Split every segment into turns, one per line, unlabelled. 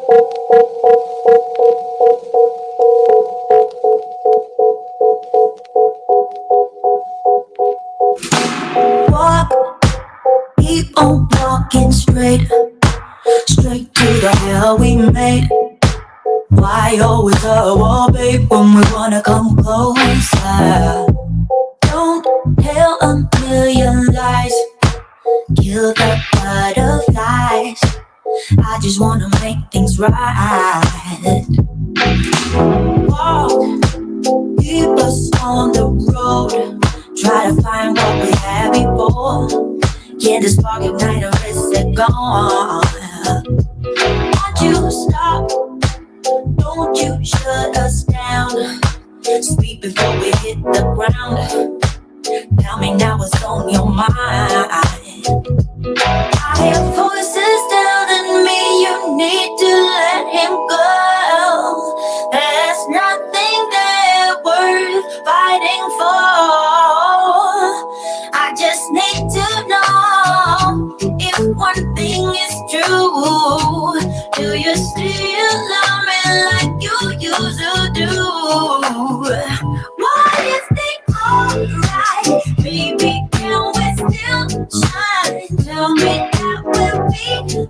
Walk, keep on walking straight, straight to the hell we made. Why always a wall, babe, when we wanna come closer? Don't tell a million lies, kill the butterflies. I just wanna make things right. Walk, keep us on the road. Try to find what we had before. Can the spark ignite or is it gone? Won't you stop? Don't you shut us down. Speak before we hit the ground. Tell me now what's on your mind. I hear voices telling me you need to let him go. There's nothing there worth fighting for. I just need to know if one thing is true. Do you still love me like you used to do? What if they alright? Baby, can we still shine? Tell me that we'll be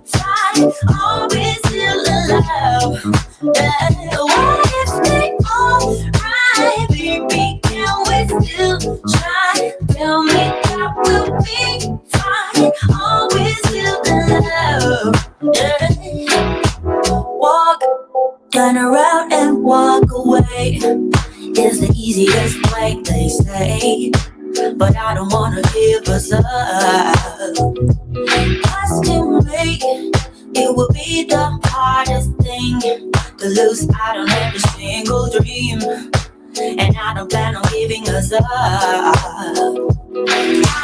fine. Are we still alive? What if they alright? Baby, can we still shine? Tell me that we'll be fine. Are we still alive? Walk, turn around and walk away is the easiest way, they say. But I don't wanna give us up. Cause to me, it would be the hardest thing to lose out on every single dream. And I don't plan on giving us up. I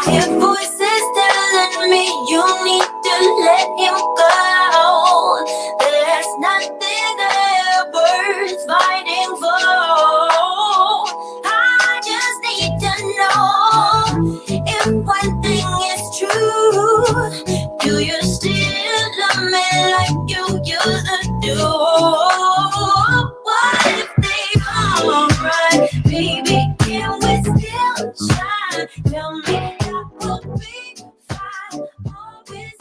hear voices telling me you need to let him go. There's nothing there worth fighting for. I just need to know if one thing is true. Do you still love me like you used to do? What if they alright? Baby, can we still shine? Tell me that we'll be fine. Always.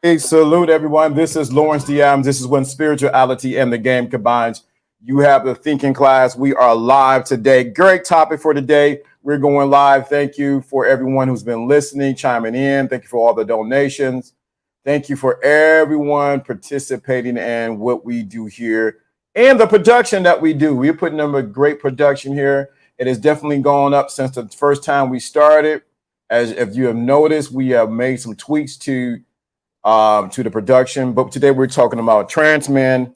Hey, salute everyone. This is Lawrence Diams. This is when spirituality and the game combines. You have the thinking class. We are live today. Great topic for today. We're going live. Thank you for everyone who's been listening, chiming in. Thank you for all the donations. Thank you for everyone participating in what we do here and the production that we do. We're putting up a great production here. It has definitely gone up since the first time we started. As if you have noticed, we have made some tweaks to the production. But today we're talking about trans man,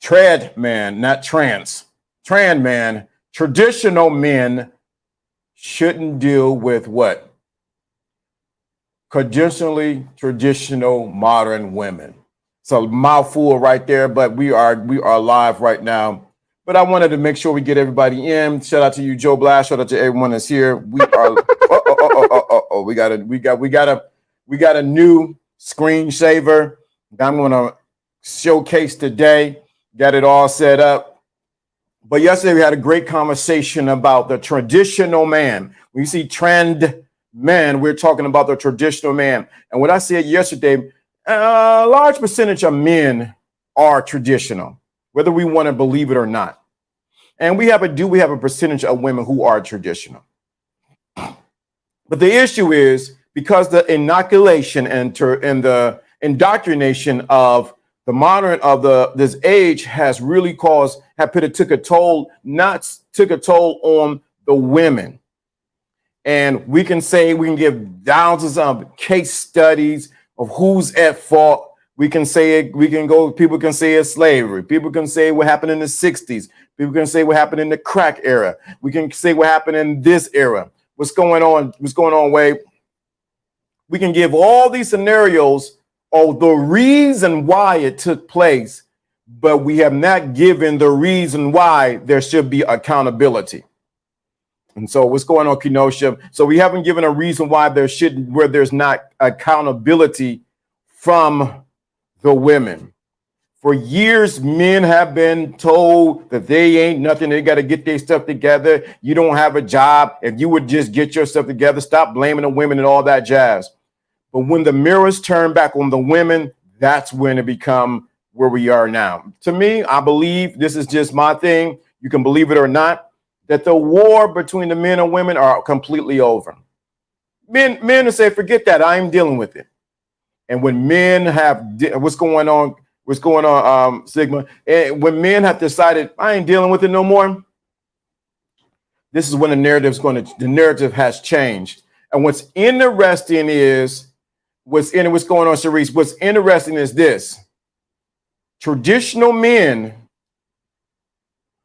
not trans, trans man. Traditional men shouldn't deal with what? Traditional modern women. So mouthful right there, but we are live right now. But I wanted to make sure we get everybody in. Shout out to you, Joe Blast. Shout out to everyone that's here. We are. We got a new screensaver that I'm going to showcase today. Got it all set up. But yesterday we had a great conversation about the traditional man. When you see trend men, we're talking about the traditional man. And what I said yesterday, a large percentage of men are traditional, whether we want to believe it or not. And we have a percentage of women who are traditional. But the issue is because the inoculation and the indoctrination of the modern this age has really took a toll on the women. And we can give thousands of case studies of who's at fault. People can say it's slavery. People can say what happened in the 60s. People can say what happened in the crack era. We can say what happened in this era. What's going on, Wade? We can give all these scenarios of the reason why it took place, but we have not given the reason why there should be accountability. And so what's going on, Kenosha? So we haven't given a reason why there's not accountability from the women. For years, men have been told that they ain't nothing. They got to get their stuff together. You don't have a job. If you would just get yourself together, stop blaming the women and all that jazz. But when the mirrors turn back on the women, that's when it become where we are now. To me, I believe, this is just my thing, you can believe it or not, that the war between the men and women are completely over. Men say, forget that, I'm dealing with it. And when men have, what's going on, Sigma? And when men have decided, I ain't dealing with it no more, this is when the narrative has changed. And what's interesting is, what's going on, Sharice? What's interesting is this: traditional men,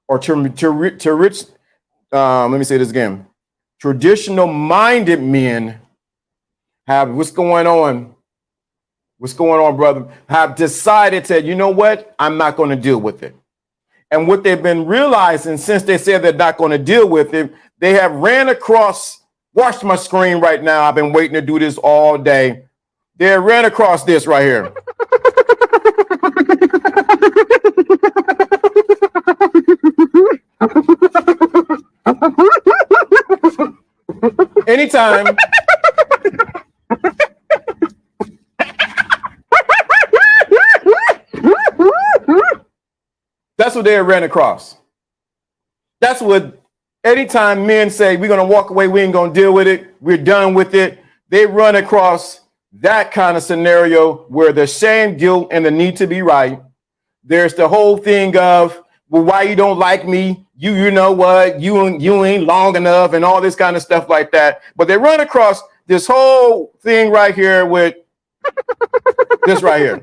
or let me say this again. Traditional-minded men have what's going on, brother? Have decided to, you know what? I'm not going to deal with it. And what they've been realizing since they said they're not going to deal with it, they have ran across. Watch my screen right now. I've been waiting to do this all day. They ran across this right here. Anytime. That's what they ran across. That's what, anytime men say, we're going to walk away, we ain't going to deal with it, we're done with it, they run across that kind of scenario where the shame, guilt, and the need to be right. There's the whole thing of, well, why you don't like me? You know what? You ain't long enough, and all this kind of stuff like that. But they run across this whole thing right here with this right here.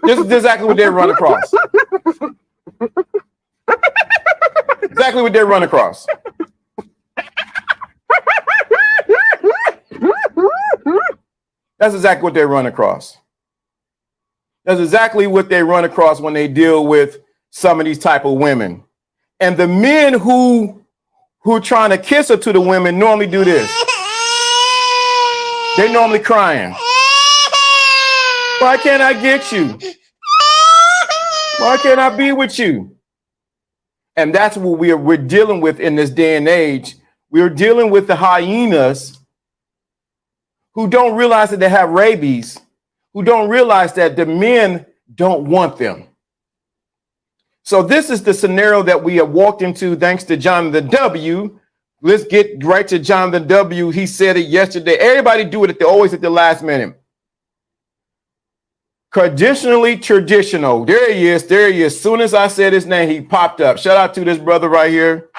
This is exactly what they run across. Exactly what they run across. That's exactly what they run across. That's exactly what they run across when they deal with some of these type of women. And the men who trying to kiss her to the women normally do this. They normally crying. Why can't I get you? Why can't I be with you? And that's what we're dealing with in this day and age. We're dealing with the hyenas who don't realize that they have rabies, who don't realize that the men don't want them. So this is the scenario that we have walked into thanks to Jonathan W. Let's get right to Jonathan W. He said it yesterday. Everybody do it always at the last minute. Conditionally traditional. There he is. There he is. As soon as I said his name, he popped up. Shout out to this brother right here.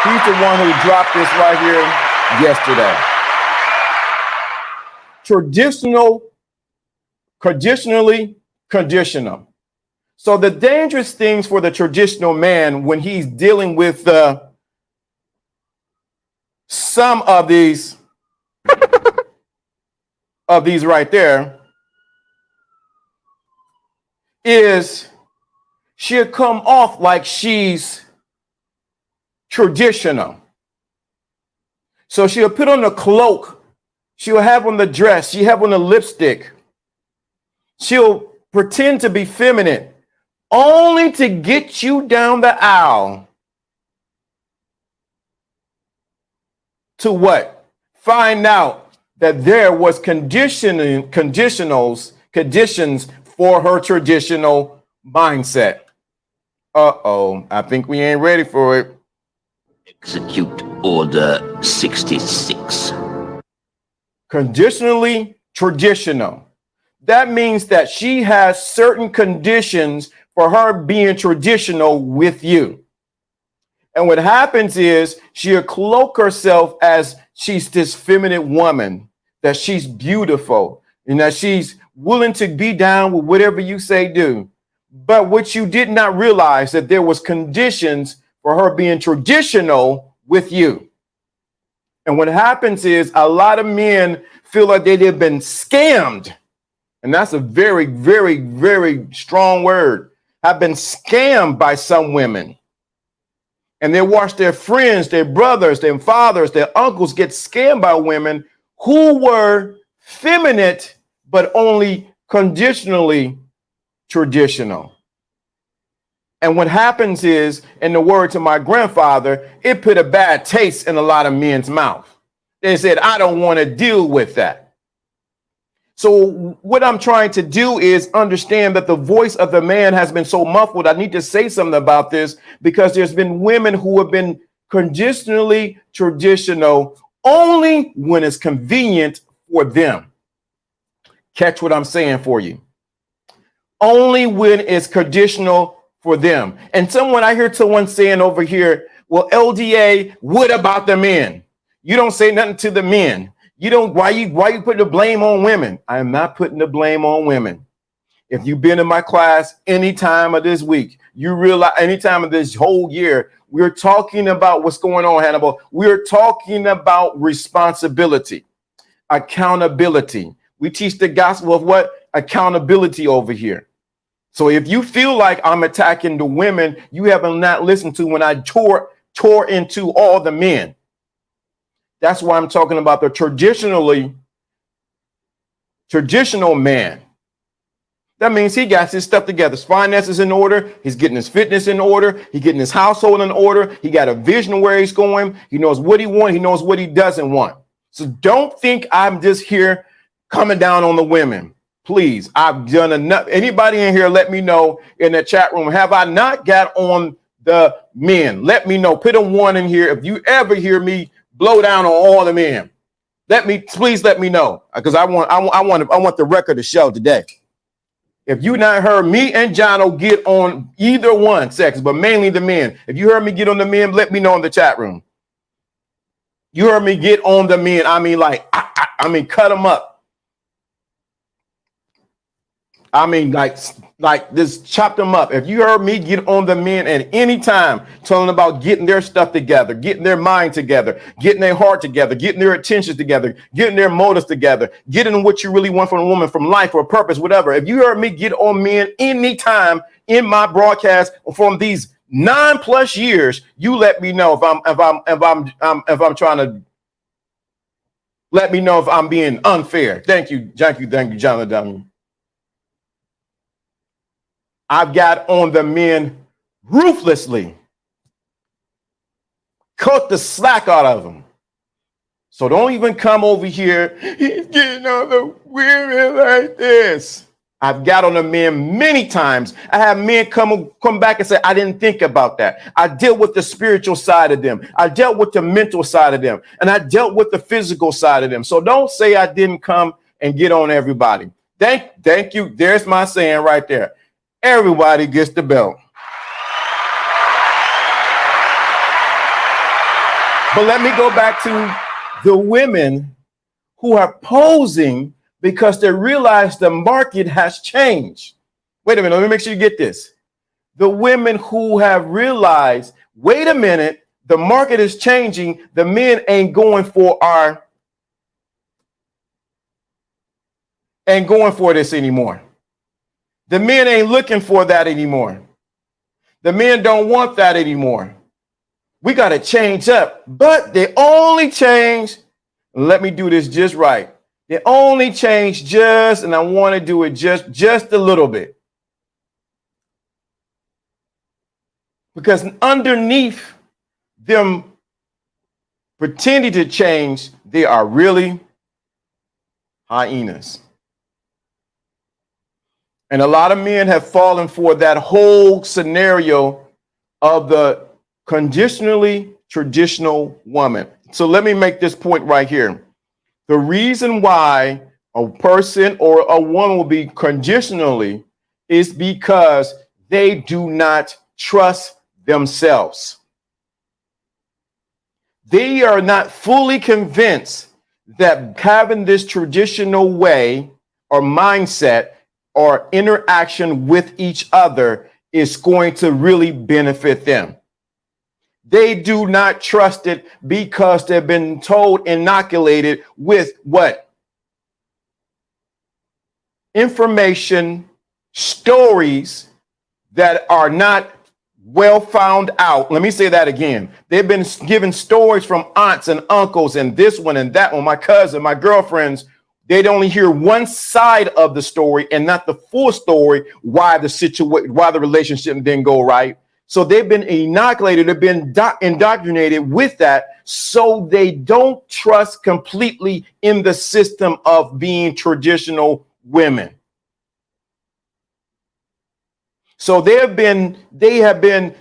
He's the one who dropped this right here yesterday. Conditionally conditional. So the dangerous things for the traditional man when he's dealing with some of these right there is she'll come off like she's traditional. So she'll put on a cloak, she'll have on the dress, she'll have on the lipstick, she'll pretend to be feminine, only to get you down the aisle to what? Find out that there was conditions for her traditional mindset. Uh-oh, I think we ain't ready for it.
Execute Order 66.
Conditionally traditional. That means that she has certain conditions for her being traditional with you. And what happens is she'll cloak herself as she's this feminine woman, that she's beautiful, and that she's willing to be down with whatever you say do. But what you did not realize that there was conditions for her being traditional with you. And what happens is a lot of men feel like they've been scammed. And that's a very, very, very strong word. Have been scammed by some women. And they watch their friends, their brothers, their fathers, their uncles get scammed by women who were feminine, but only conditionally traditional. And what happens is, in the words of my grandfather, it put a bad taste in a lot of men's mouth. They said, I don't want to deal with that. So what I'm trying to do is understand that the voice of the man has been so muffled. I need to say something about this because there's been women who have been conditionally traditional only when it's convenient for them. Catch what I'm saying for you. Only when it's conditional for them. And I hear someone saying over here, well, LDA, what about the men? You don't say nothing to the men. You don't, why you put the blame on women? I am not putting the blame on women. If you've been in my class any time of this week, you realize any time of this whole year, we're talking about what's going on, Hannibal. We're talking about responsibility, accountability. We teach the gospel of what? Accountability over here. So if you feel like I'm attacking the women, you haven't not listened to when I tore into all the men. That's why I'm talking about the traditional man. That means he got his stuff together. His finances in order. He's getting his fitness in order. He's getting his household in order. He got a vision of where he's going. He knows what he wants. He knows what he doesn't want. So don't think I'm just here coming down on the women. Please, I've done enough. Anybody in here, let me know in the chat room. Have I not got on the men? Let me know. Put a 1 in here. If you ever hear me blow down on all the men, please let me know, because I want the record to show today. If you not heard me and Jono get on either one sex, but mainly the men. If you heard me get on the men, let me know in the chat room. You heard me get on the men. I mean, cut them up. I mean, like this, chop them up. If you heard me get on the men at any time, telling about getting their stuff together, getting their mind together, getting their heart together, getting their attention together, getting their motives together, getting what you really want from a woman, from life or purpose, whatever. If you heard me get on men anytime in my broadcast from these 9+ years, you let me know if I'm trying to. Let me know if I'm being unfair. Thank you, Jonathan. I've got on the men ruthlessly, cut the slack out of them. So don't even come over here. He's getting on the women like this. I've got on the men many times. I have men come back and say, I didn't think about that. I dealt with the spiritual side of them. I dealt with the mental side of them. And I dealt with the physical side of them. So don't say I didn't come and get on everybody. Thank you. There's my saying right there. Everybody gets the belt. But let me go back to the women who are posing because they realize the market has changed. Wait a minute, let me make sure you get this. The women who have realized, wait a minute, the market is changing. The men ain't going for this anymore. The men ain't looking for that anymore. The men don't want that anymore. We got to change up, but they only change. Let me do this just right. They only change just, and I want to do it just a little bit. Because underneath them pretending to change, they are really hyenas. And a lot of men have fallen for that whole scenario of the conditionally traditional woman. So let me make this point right here. The reason why a person or a woman will be conditionally is because they do not trust themselves. They are not fully convinced that having this traditional way or mindset or interaction with each other is going to really benefit them. They do not trust it because they've been told, inoculated with what? Information, stories that are not well found out. Let me say that again. They've been given stories from aunts and uncles and this one and that one, my cousin, my girlfriends, They'd only hear one side of the story and not the full story why the relationship didn't go right. So they've been inoculated, they've been indoctrinated with that, so they don't trust completely in the system of being traditional women. So they have been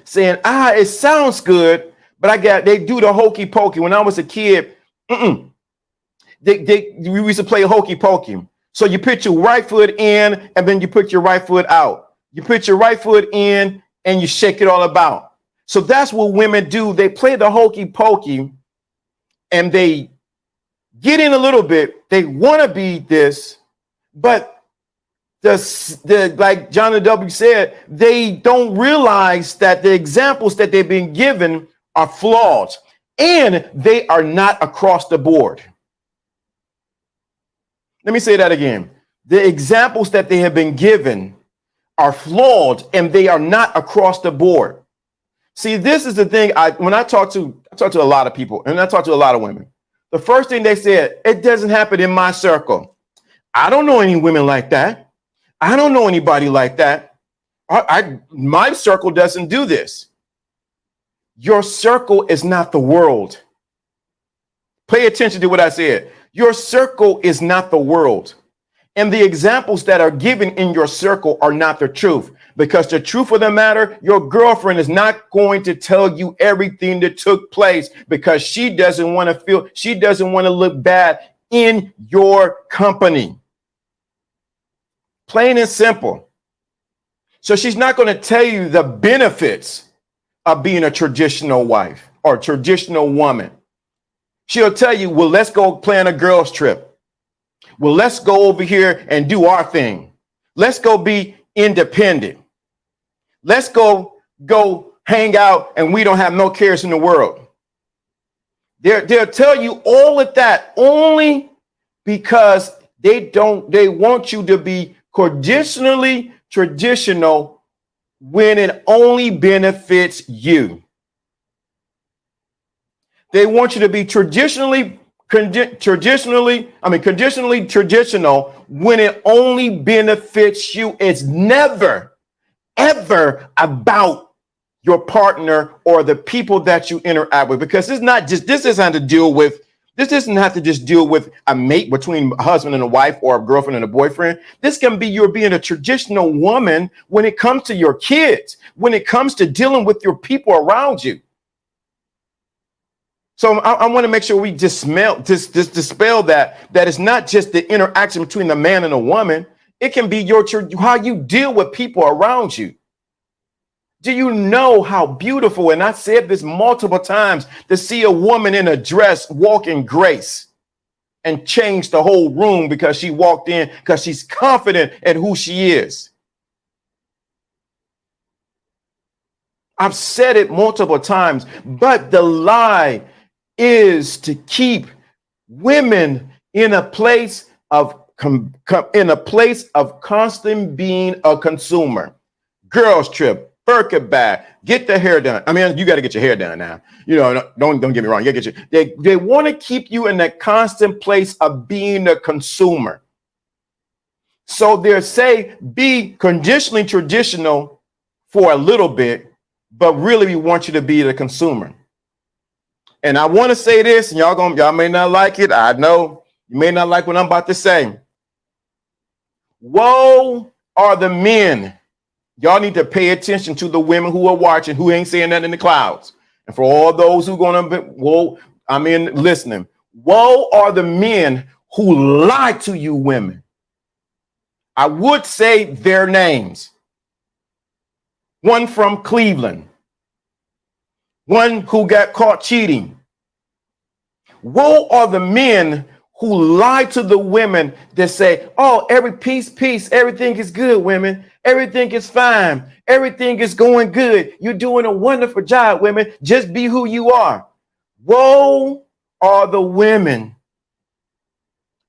saying, it sounds good, but they do the hokey pokey. When I was a kid, we used to play hokey pokey. So you put your right foot in and then you put your right foot out. You put your right foot in and you shake it all about. So that's what women do. They play the hokey pokey and they get in a little bit. They want to be this, but like John W. said, they don't realize that the examples that they've been given are flawed and they are not across the board. Let me say that again. The examples that they have been given are flawed and they are not across the board. See, this is the thing. When I talk to a lot of people and I talk to a lot of women, the first thing they said, it doesn't happen in my circle. I don't know any women like that. I don't know anybody like that. My circle doesn't do this. Your circle is not the world. Pay attention to what I said. Your circle is not the world. And the examples that are given in your circle are not the truth. Because the truth of the matter, your girlfriend is not going to tell you everything that took place because she doesn't want to look bad in your company. Plain and simple. So she's not going to tell you the benefits of being a traditional wife or traditional woman. She'll tell you, well, let's go plan a girls' trip. Well, let's go over here and do our thing. Let's go be independent. Let's go hang out and we don't have no cares in the world. They'll tell you all of that only because they want you to be conditionally traditional when it only benefits you. They want you to be conditionally traditional when it only benefits you. It's never, ever about your partner or the people that you interact with, because this doesn't have to just deal with a mate between a husband and a wife or a girlfriend and a boyfriend. This can be you're being a traditional woman when it comes to your kids, when it comes to dealing with your people around you. So I want to make sure we dispel that it's not just the interaction between the man and a woman. It can be how you deal with people around you. Do you know how beautiful, and I said this multiple times, to see a woman in a dress walk in grace and change the whole room because she walked in, because she's confident in who she is. I've said it multiple times, but the lie is to keep women in a place of constant being a consumer. Girls trip. Birkin bag, get the hair done. I mean, you got to get your hair done now. You know, don't get me wrong. You get they want to keep you in that constant place of being a consumer. So they say be conditionally traditional for a little bit, but really we want you to be the consumer. And I want to say this, and y'all may not like it. I know you may not like what I'm about to say. Woe are the men. Y'all need to pay attention to the women who are watching, who ain't saying nothing in the clouds. And for all those who listening, woe are the men who lie to you women. I would say their names. One from Cleveland. One who got caught cheating. Woe are the men who lie to the women that say, oh, peace, everything is good, women. Everything is fine. Everything is going good. You're doing a wonderful job, women. Just be who you are. Woe are the women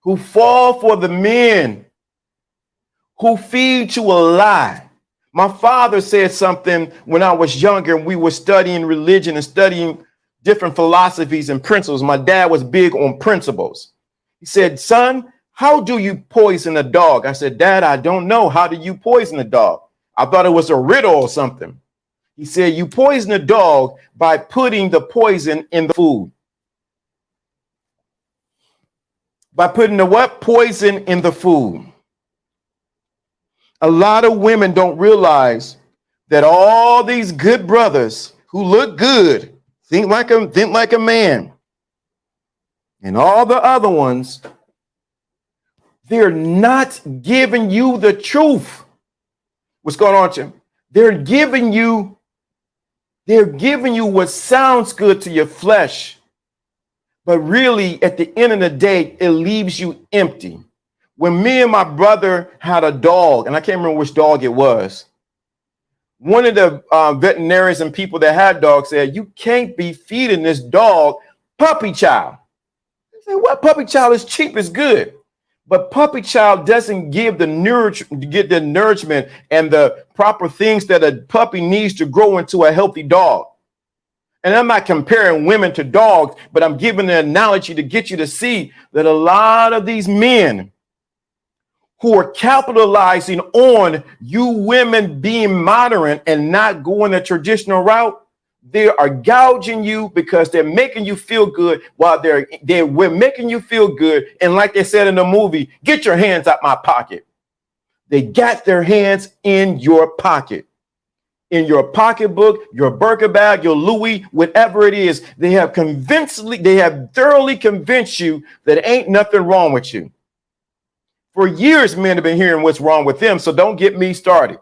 who fall for the men who feed you a lie. My father said something when I was younger and we were studying religion and studying different philosophies and principles. My dad was big on principles. He said, son, how do you poison a dog? I said, Dad, I don't know. How do you poison a dog? I thought it was a riddle or something. He said, you poison a dog by putting the poison in the food. By putting the what? Poison in the food. A lot of women don't realize that all these good brothers who look good, think like a man, and all the other ones, they're not giving you the truth. What's going on, Jim? They're giving you what sounds good to your flesh, but really at the end of the day, it leaves you empty. When me and my brother had a dog, and I can't remember which dog it was, one of the veterinarians and people that had dogs said, you can't be feeding this dog puppy chow. I said, what? Puppy chow is cheap, is good. But puppy chow doesn't give the nourishment and the proper things that a puppy needs to grow into a healthy dog. And I'm not comparing women to dogs, but I'm giving an analogy to get you to see that a lot of these men who are capitalizing on you women being modern and not going the traditional route, they are gouging you because they're making you feel good while we're making you feel good. And like they said in the movie, get your hands out my pocket. They got their hands in your pocket, in your pocketbook, your Birkin bag, your Louis, whatever it is. They have thoroughly convinced you that ain't nothing wrong with you. For years, men have been hearing what's wrong with them, so don't get me started.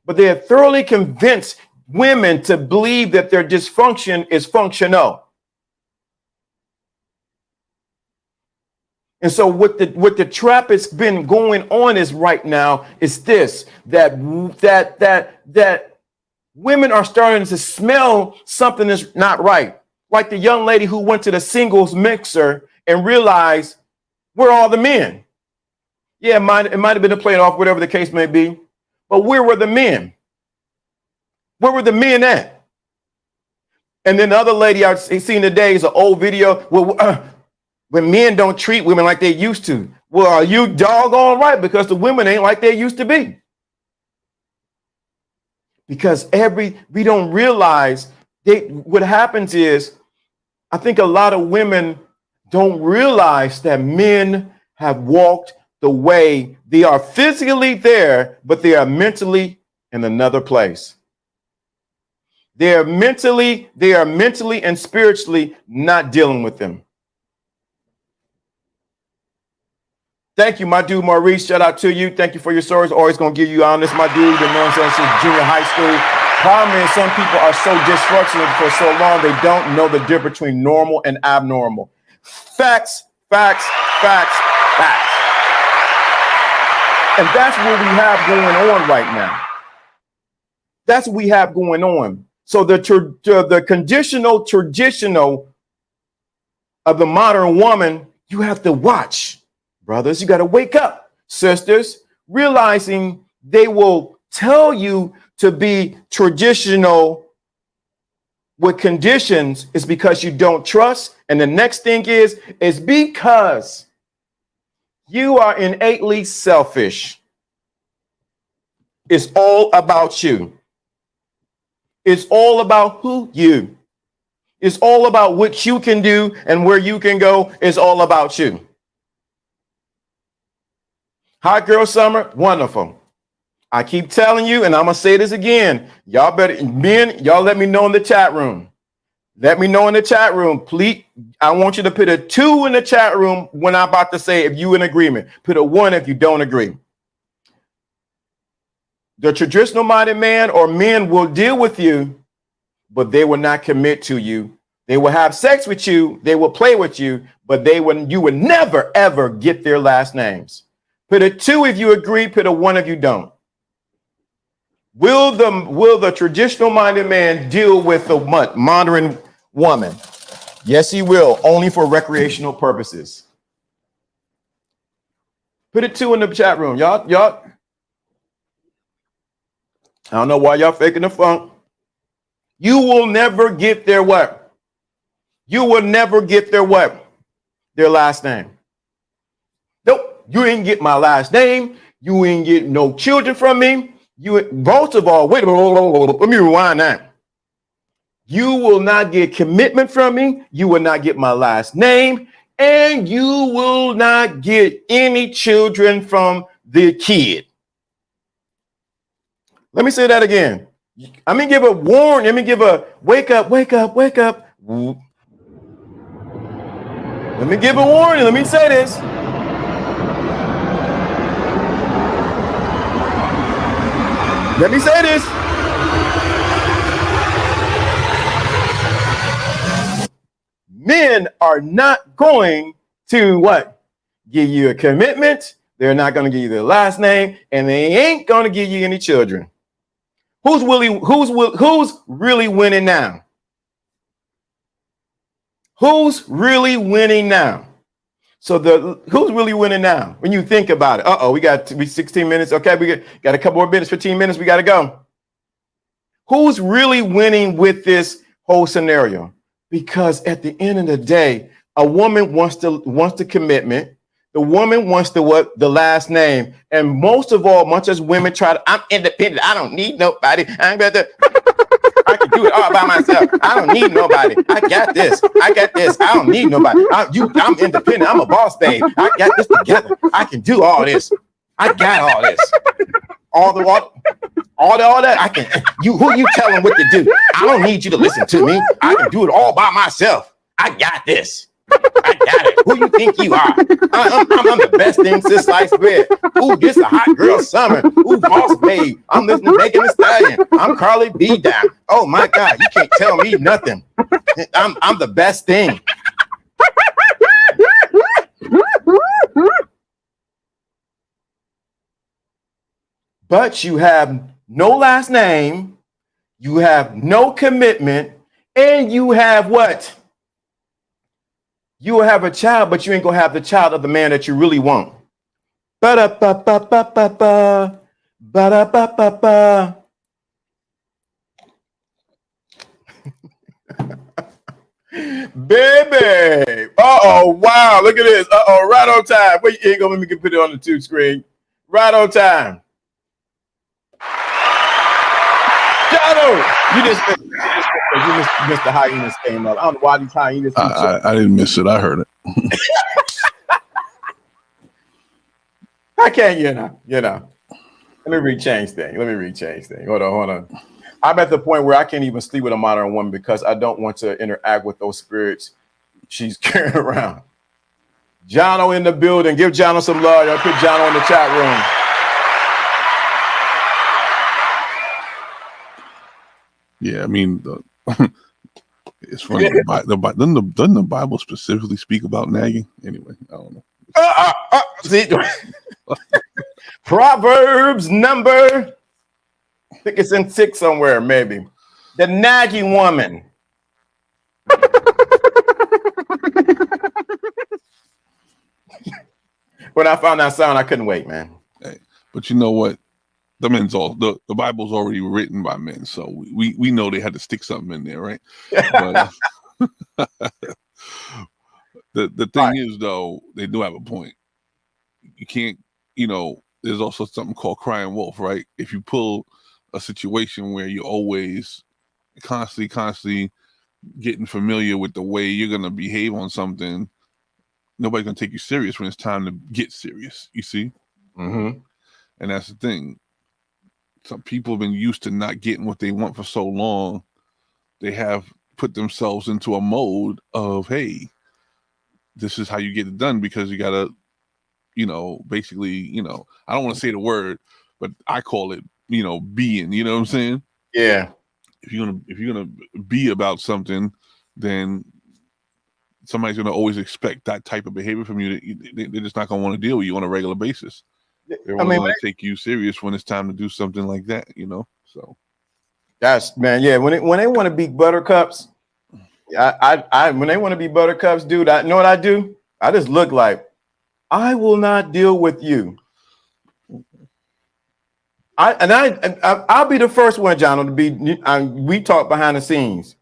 But they have thoroughly convinced women to believe that their dysfunction is functional. And so what the trap has been going on is right now is this, that women are starting to smell something that's not right. Like the young lady who went to the singles mixer and realized, where are all the men? Yeah, it might have been a play off, whatever the case may be. But where were the men? Where were the men at? And then the other lady I've seen today is an old video when men don't treat women like they used to. Well, are you doggone right? Because the women ain't like they used to be. Because we don't realize what happens is, I think a lot of women don't realize that men have walked the way. They are physically there, but they are mentally in another place. They are mentally and spiritually not dealing with them. Thank you, my dude Maurice. Shout out to you. Thank you for your stories. Always gonna give you honest, my dude. Been known since junior high school. Problem is, some people are so dysfunctional for so long they don't know the difference between normal and abnormal. Facts, facts, facts, facts. And that's what we have going on right now. That's what we have going on. So the conditional, traditional of the modern woman, you have to watch. Brothers, you got to wake up. Sisters, realizing they will tell you to be traditional with conditions is because you don't trust. And the next thing is because you are innately selfish. It's all about you. It's all about who you. It's all about what you can do and where you can go. It's all about you. Hot girl summer, wonderful. I keep telling you, and I'm gonna say this again. Y'all better, men, y'all let me know in the chat room. Let me know in the chat room, please. I want you to put a 2 in the chat room when I'm about to say if you in agreement. Put a 1 if you don't agree. The traditional minded man or men will deal with you, but they will not commit to you. They will have sex with you. They will play with you, but you would never, ever get their last names. Put a 2 if you agree. Put a 1 if you don't. Will the traditional minded man deal with the modern woman? Yes, he will, only for recreational purposes. Put a 2 in the chat room. Y'all. I don't know why y'all faking the funk. You will never get their what? You will never get their what? Their last name. Nope. You ain't get my last name. You ain't get no children from me. You most of all, wait a minute, let me rewind that. You will not get commitment from me. You will not get my last name, and you will not get any children from the kid. Let me say that again. Let me give a warning. Let me give a wake up, wake up, wake up. Let me give a warning. Let me say this. Let me say this. Men are not going to what? Give you a commitment. They're not going to give you their last name, and they ain't going to give you any children. Who's really winning now? Who's really winning now? So who's really winning now? When you think about it, we got 16 minutes. Okay, we got a couple more minutes, 15 minutes. We got to go. Who's really winning with this whole scenario? Because at the end of the day, a woman wants the commitment. The woman wants the last name. And most of all, much as women try to, I'm independent. I don't need nobody. I can do it all by myself. I don't need nobody. I got this. I don't need nobody. I'm independent. I'm a boss, babe. I got this together. I can do all this. I got all this. All that. I can. Who you telling what to do? I don't need you to listen to me. I can do it all by myself. I got this. I got it. Who you think you are? I'm the best thing since sliced bread. Ooh, this a hot girl summer. Ooh, boss babe. I'm listening to Megan Thee Stallion. I'm Carly B down. Oh my God, you can't tell me nothing. I'm the best thing. But you have no last name, you have no commitment, and you have what? You will have a child, but you ain't gonna have the child of the man that you really want. Ba-da-ba-ba-ba-ba-ba. Ba-da-ba-ba-ba. Baby. Wow. Look at this. Right on time. Wait, you ain't gonna let me put it on the two screen. Right on time. Shadow, you missed the hyenas came up. I don't know why these hyenas.
I didn't miss it. I heard it.
I can't, you know. Let me rechange thing. Hold on. I'm at the point where I can't even sleep with a modern woman because I don't want to interact with those spirits she's carrying around. Jono in the building. Give Jono some love. I'll put Jono in the chat room.
Yeah, I mean, it's funny. Doesn't the Bible specifically speak about nagging? Anyway, I don't know.
See, Proverbs number, I think it's in 6 somewhere, maybe. The nagging woman. When I found that sound, I couldn't wait, man.
Hey, but you know what? The Bible's already written by men, so we know they had to stick something in there, right? But, the thing is, though, they do have a point. You can't, there's also something called crying wolf, right? If you pull a situation where you're always constantly getting familiar with the way you're gonna behave on something, nobody's gonna take you serious when it's time to get serious. You see,
and
that's the thing. Some people have been used to not getting what they want for so long. They have put themselves into a mode of, hey, this is how you get it done because you gotta, basically, I don't want to say the word, but I call it, being. You know what I'm saying?
Yeah.
If you're gonna be about something, then somebody's gonna always expect that type of behavior from you. They're just not gonna want to deal with you on a regular basis. They're only going to take you serious when it's time to do something like that, So
that's, man, yeah. When they want to be buttercups, when they want to be buttercups, dude, I know what I do. I just look like I will not deal with you. I'll be the first one, John, to be. We talk behind the scenes.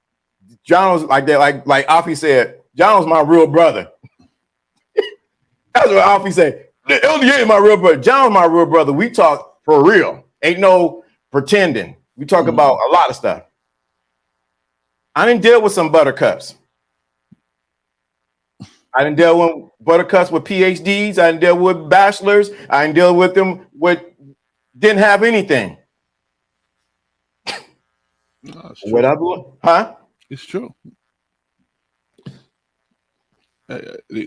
John was like that, like Alfie said. John was my real brother. That's what Alfie said. The LDA is my real brother. John's my real brother. We talk for real. Ain't no pretending. We talk about a lot of stuff. I didn't deal with some buttercups. I didn't deal with buttercups with PhDs. I didn't deal with bachelors. I didn't deal with them with didn't have anything.
No,
What I blew, huh?
it's true.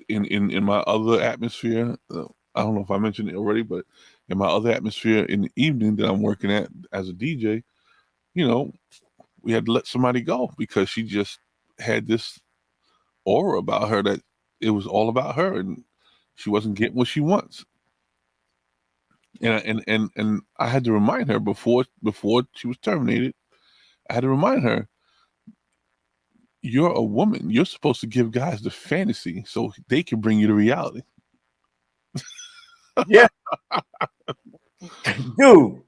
In my other atmosphere, I don't know if I mentioned it already, but in my other atmosphere in the evening that I'm working at as a DJ, you know, we had to let somebody go because she just had this aura about her that it was all about her and she wasn't getting what she wants. And I had to remind her before she was terminated. I had to remind her, you're a woman. You're supposed to give guys the fantasy so they can bring you the reality.
Yeah. Dude.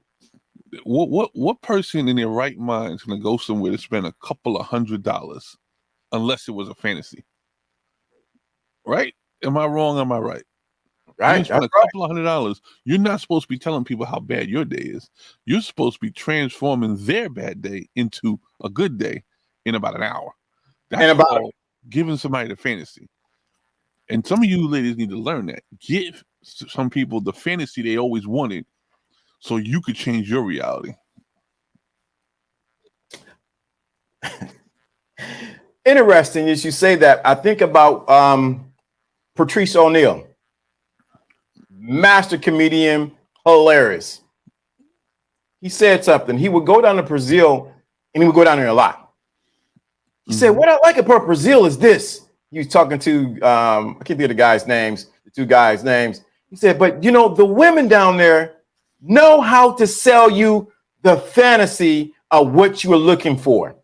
What person in their right mind is gonna go somewhere to spend a couple of $100 unless it was a fantasy? Right? Am I wrong? Am I right?
Right.
You spend a couple of $100. You're not supposed to be telling people how bad your day is. You're supposed to be transforming their bad day into a good day in about an hour. That's called giving somebody the fantasy. And some of you ladies need to learn that. Give some people the fantasy they always wanted so you could change your reality.
Interesting as you say that. I think about Patrice O'Neal, master comedian, hilarious. He said something. He would go down to Brazil, and he would go down there a lot. He said, "What I like about Brazil is this." He was talking to I can't think of the guys' names, the two guys' names. He said, "But you know, the women down there know how to sell you the fantasy of what you are looking for."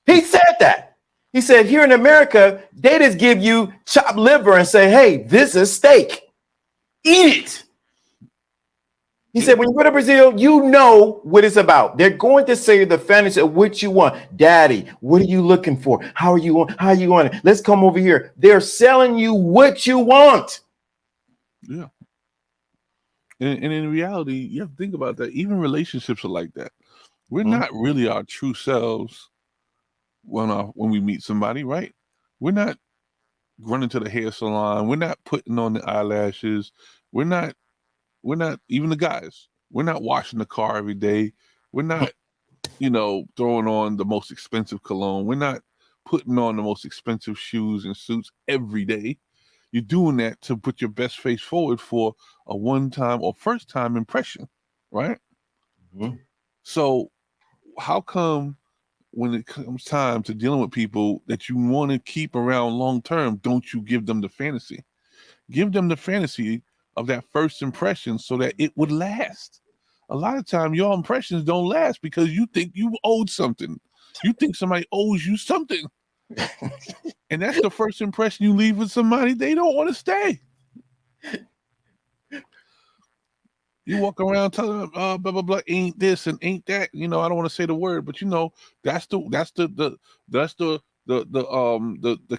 He said that. He said, "Here in America, they just give you chopped liver and say, hey, this is steak. Eat it." He said, when you go to Brazil, you know what it's about. They're going to say the fantasy of what you want. Daddy, what are you looking for? How are you on it? Let's come over here. They're selling you what you want.
Yeah. And in reality, you have to think about that. Even relationships are like that. We're not really our true selves when we meet somebody, right? We're not running to the hair salon. We're not putting on the eyelashes. We're not even the guys. We're not washing the car every day. We're not, throwing on the most expensive cologne. We're not putting on the most expensive shoes and suits every day. You're doing that to put your best face forward for a one-time or first-time impression, right? So how come when it comes time to dealing with people that you want to keep around long-term, don't you give them the fantasy? Give them the fantasy of that first impression so that it would last. A lot of time your impressions don't last because you think you owed something. You think somebody owes you something. And that's the first impression you leave with somebody. They don't want to stay. You walk around telling them, blah, blah, blah, ain't this and ain't that. I don't want to say the word, but that's the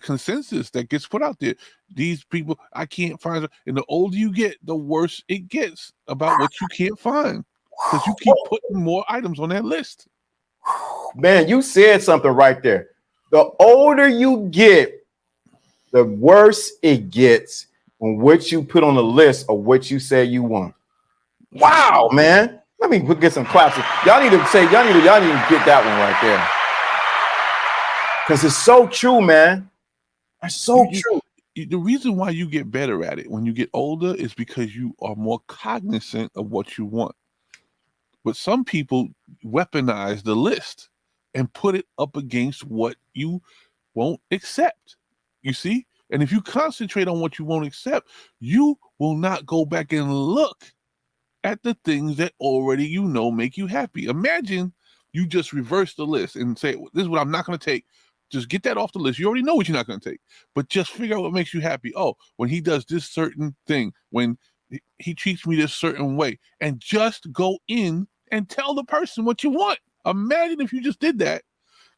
consensus that gets put out there. These people, I can't find. And the older you get, the worse it gets about what you can't find because you keep putting more items on that list.
Man, you said something right there. The older you get, the worse it gets on what you put on the list of what you say you want. Wow, man. Let me get some claps. Y'all need to get that one right there. Because it's so true, man. It's so true.
The reason why you get better at it when you get older is because you are more cognizant of what you want. But some people weaponize the list and put it up against what you won't accept. You see? And if you concentrate on what you won't accept, you will not go back and look at the things that already make you happy. Imagine you just reverse the list and say, this is what I'm not going to take. Just get that off the list. You already know what you're not going to take, but just figure out what makes you happy. Oh, when he does this certain thing, when he treats me this certain way, and just go in and tell the person what you want. Imagine if you just did that.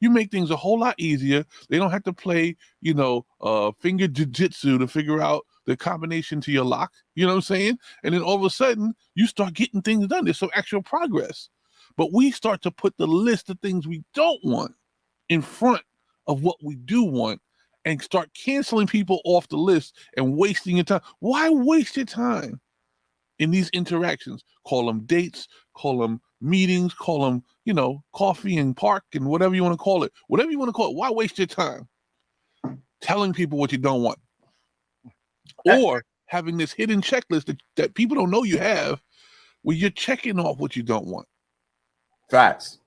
You make things a whole lot easier. They don't have to play, finger jiu-jitsu to figure out the combination to your lock. You know what I'm saying? And then all of a sudden, you start getting things done. There's some actual progress. But we start to put the list of things we don't want in front of what we do want and start canceling people off the list and wasting your time. Why waste your time in these interactions? Call them dates, call them meetings, call them, coffee and park and whatever you want to call it. Whatever you want to call it. Why waste your time telling people what you don't want? Or having this hidden checklist that people don't know you have where you're checking off what you don't want.
Facts.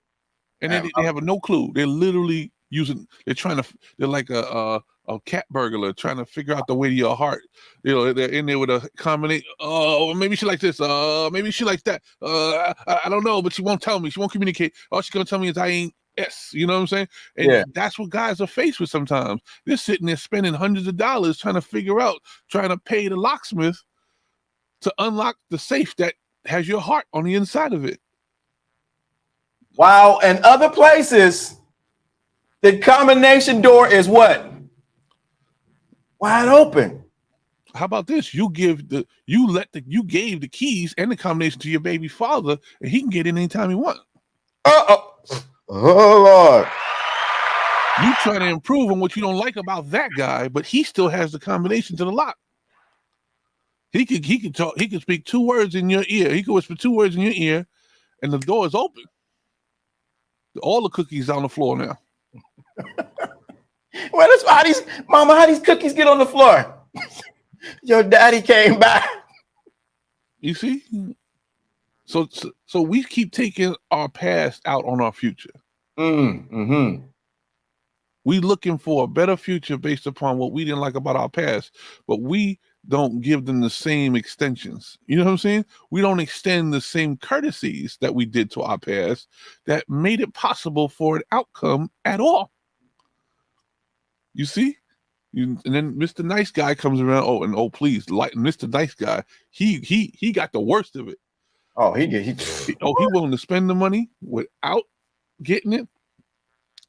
And they have no clue. They're literally they're like a cat burglar trying to figure out the way to your heart. They're in there with a combination. Oh, maybe she likes this. Maybe she likes that. I don't know, but she won't tell me. She won't communicate. All she's gonna tell me is I ain't S. You know what I'm saying? And that's what guys are faced with sometimes. They're sitting there spending hundreds of dollars trying to pay the locksmith to unlock the safe that has your heart on the inside of it.
Wow, and other places, the combination door is what? Wide open.
How about this? You gave the keys and the combination to your baby father, and he can get in anytime he wants.
Oh Lord.
You trying to improve on what you don't like about that guy, but he still has the combination to the lock. He can talk, he can speak 2 words in your ear. He can whisper 2 words in your ear, and the door is open. All the cookies on the floor now.
Well, that's how these cookies get on the floor? Your daddy came back.
You see? So we keep taking our past out on our future.
Mm-hmm.
We looking for a better future based upon what we didn't like about our past, but we don't give them the same extensions. You know what I'm saying? We don't extend the same courtesies that we did to our past that made it possible for an outcome at all. You see? And then Mr. Nice Guy comes around. Please, like Mr. Nice Guy, he got the worst of it.
Oh, he
willing to spend the money without getting it.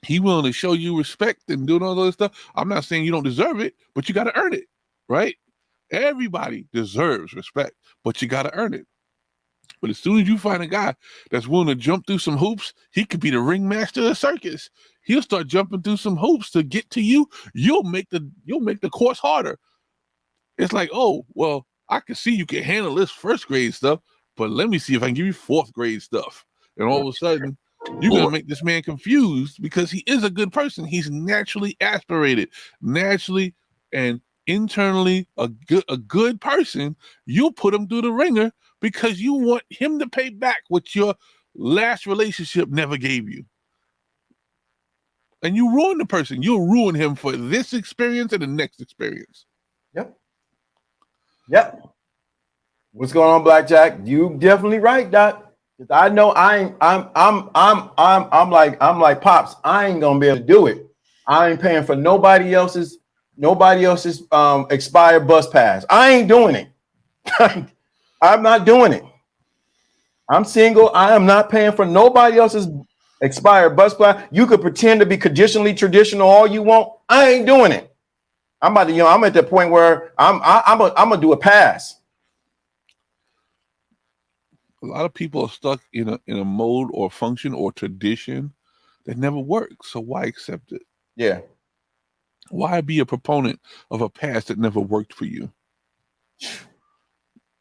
He willing to show you respect and doing all those stuff. I'm not saying you don't deserve it, but you got to earn it, right? Everybody deserves respect, but you got to earn it. But as soon as you find a guy that's willing to jump through some hoops, he could be the ringmaster of the circus. He'll start jumping through some hoops to get to you. You'll make the course harder. It's like, oh, well, I can see you can handle this 1st grade stuff, but let me see if I can give you 4th grade stuff. And all of a sudden, you're going to make this man confused because he is a good person. He's naturally aspirated, naturally and internally a good person. You'll put him through the ringer because you want him to pay back what your last relationship never gave you. And you ruin the person. You'll ruin him for this experience and the next experience.
Yep. What's going on, Blackjack? You definitely right, Doc. I know I'm like Pops. I ain't gonna be able to do it. I ain't paying for nobody else's expired bus pass. I ain't doing it. I'm not doing it. I'm single. I am not paying for nobody else's expired bus pass. You could pretend to be conditionally traditional all you want. I ain't doing it. I'm at the point where I'm gonna do a pass.
A lot of people are stuck in a mode or function or tradition that never works. So why accept it?
Yeah.
Why be a proponent of a past that never worked for you?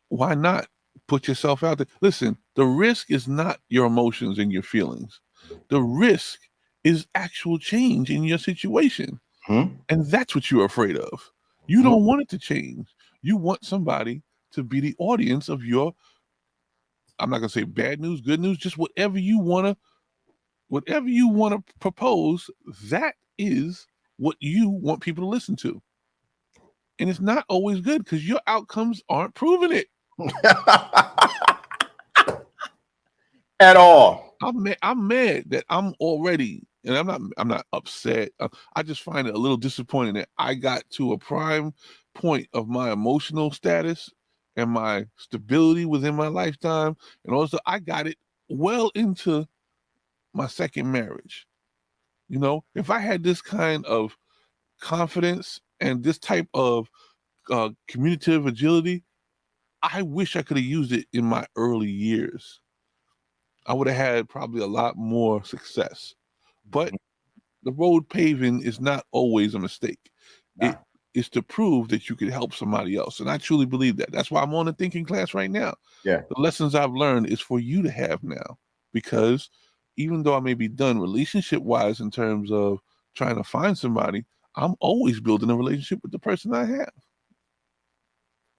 Why not put yourself out there? Listen, the risk is not your emotions and your feelings. The risk is actual change in your situation. And that's what you're afraid of. You don't want it to change. You want somebody to be the audience of your, I'm not going to say bad news, good news, just whatever you want to propose, that is what you want people to listen to. And it's not always good because your outcomes aren't proving it.
At all.
I'm mad that I'm already, and I'm not upset. I just find it a little disappointing that I got to a prime point of my emotional status and my stability within my lifetime. And also I got it well into my 2nd marriage. If I had this kind of confidence and this type of communicative agility, I wish I could have used it in my early years. I would have had probably a lot more success. But the road paving is not always a mistake.
Nah.
It is to prove that you could help somebody else. And I truly believe that. That's why I'm on a thinking class right now.
Yeah.
The lessons I've learned is for you to have now. Because even though I may be done relationship wise in terms of trying to find somebody, I'm always building a relationship with the person I have.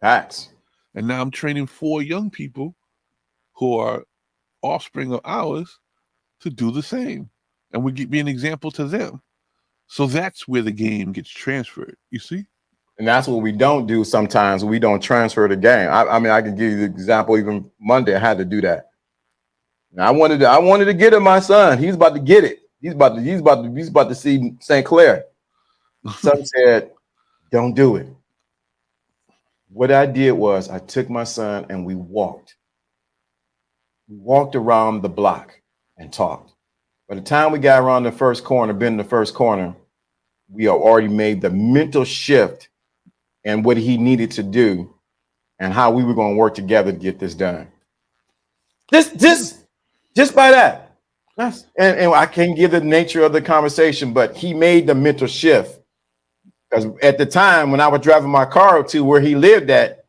Facts.
And now I'm training 4 young people who are offspring of ours to do the same. And we be an example to them. So that's where the game gets transferred. You see?
And that's what we don't do sometimes. We don't transfer the game. I mean, I can give you the example. Even Monday, I had to do that. And I wanted to get it. My son, he's about to get it. He's about to see St. Clair. Son said, "Don't do it." What I did was I took my son and we walked. We walked around the block and talked. By the time we got around the first corner, been in the first corner, we have already made the mental shift and what he needed to do and how we were going to work together to get this done. Just by that. And I can't give the nature of the conversation, but he made the mental shift. Because at the time when I was driving my car to where he lived at,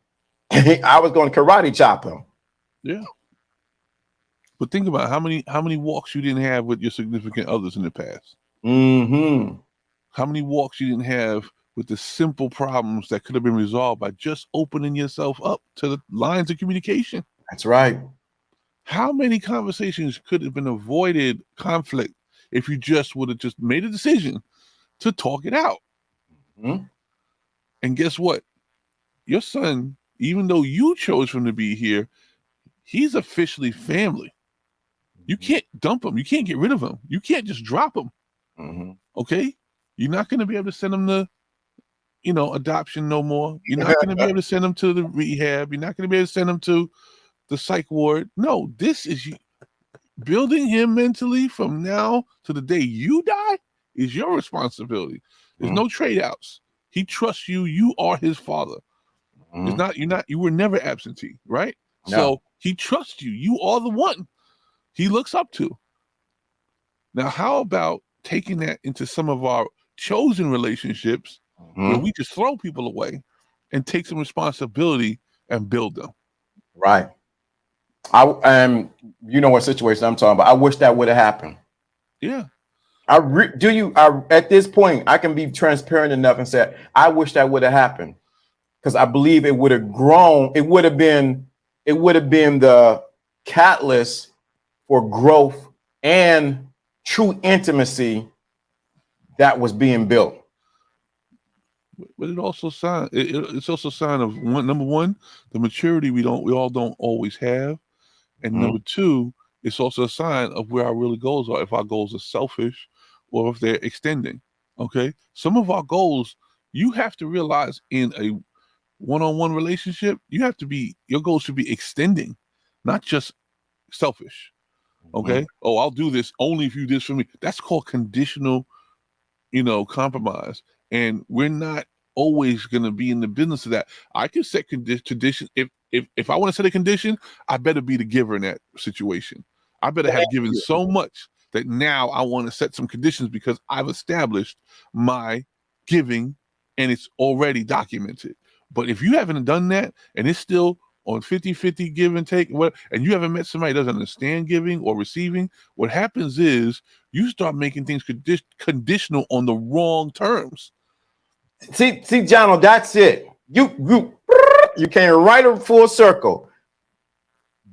I was going to karate chop him.
Yeah. But think about how many walks you didn't have with your significant others in the past.
Mm-hmm.
How many walks you didn't have with the simple problems that could have been resolved by just opening yourself up to the lines of communication.
That's right.
How many conversations could have been avoided conflict if you just would have just made a decision to talk it out?
Mm-hmm.
And guess what? Your son, even though you chose for him to be here, he's officially family. You can't dump him. You can't get rid of him. You can't just drop him.
Mm-hmm.
Okay? You're not going to be able to send him to, adoption no more. You're not going to be able to send him to the rehab. You're not going to be able to send him to the psych ward. No, this is building him mentally from now to the day you die is your responsibility. There's no trade outs. He trusts you. You are his father. You were never absentee, right?
No.
So he trusts you. You are the one he looks up to. Now, how about taking that into some of our chosen relationships where we just throw people away and take some responsibility and build them?
Right. You know what situation I'm talking about. I wish that would have happened.
Yeah.
At this point, I can be transparent enough and say, I wish that would have happened. Because I believe it would have grown. It would have been the catalyst for growth and true intimacy that was being built.
But it also it's also a sign of number one, the maturity we all don't always have. And number two, it's also a sign of where our real goals are, if our goals are selfish or if they're extending. Okay. Some of our goals, you have to realize in a one-on-one relationship, your goals should be extending, not just selfish. Okay. Oh, I'll do this only if you do this for me. That's called conditional, compromise. And we're not always going to be in the business of that. I can set conditions. If I want to set a condition, I better be the giver in that situation. I better have given so much that now I want to set some conditions because I've established my giving and it's already documented. But if you haven't done that and it's still on 50-50 give and take, and you haven't met somebody that doesn't understand giving or receiving, what happens is you start making things conditional on the wrong terms.
See, Jono, that's it. You came right in full circle.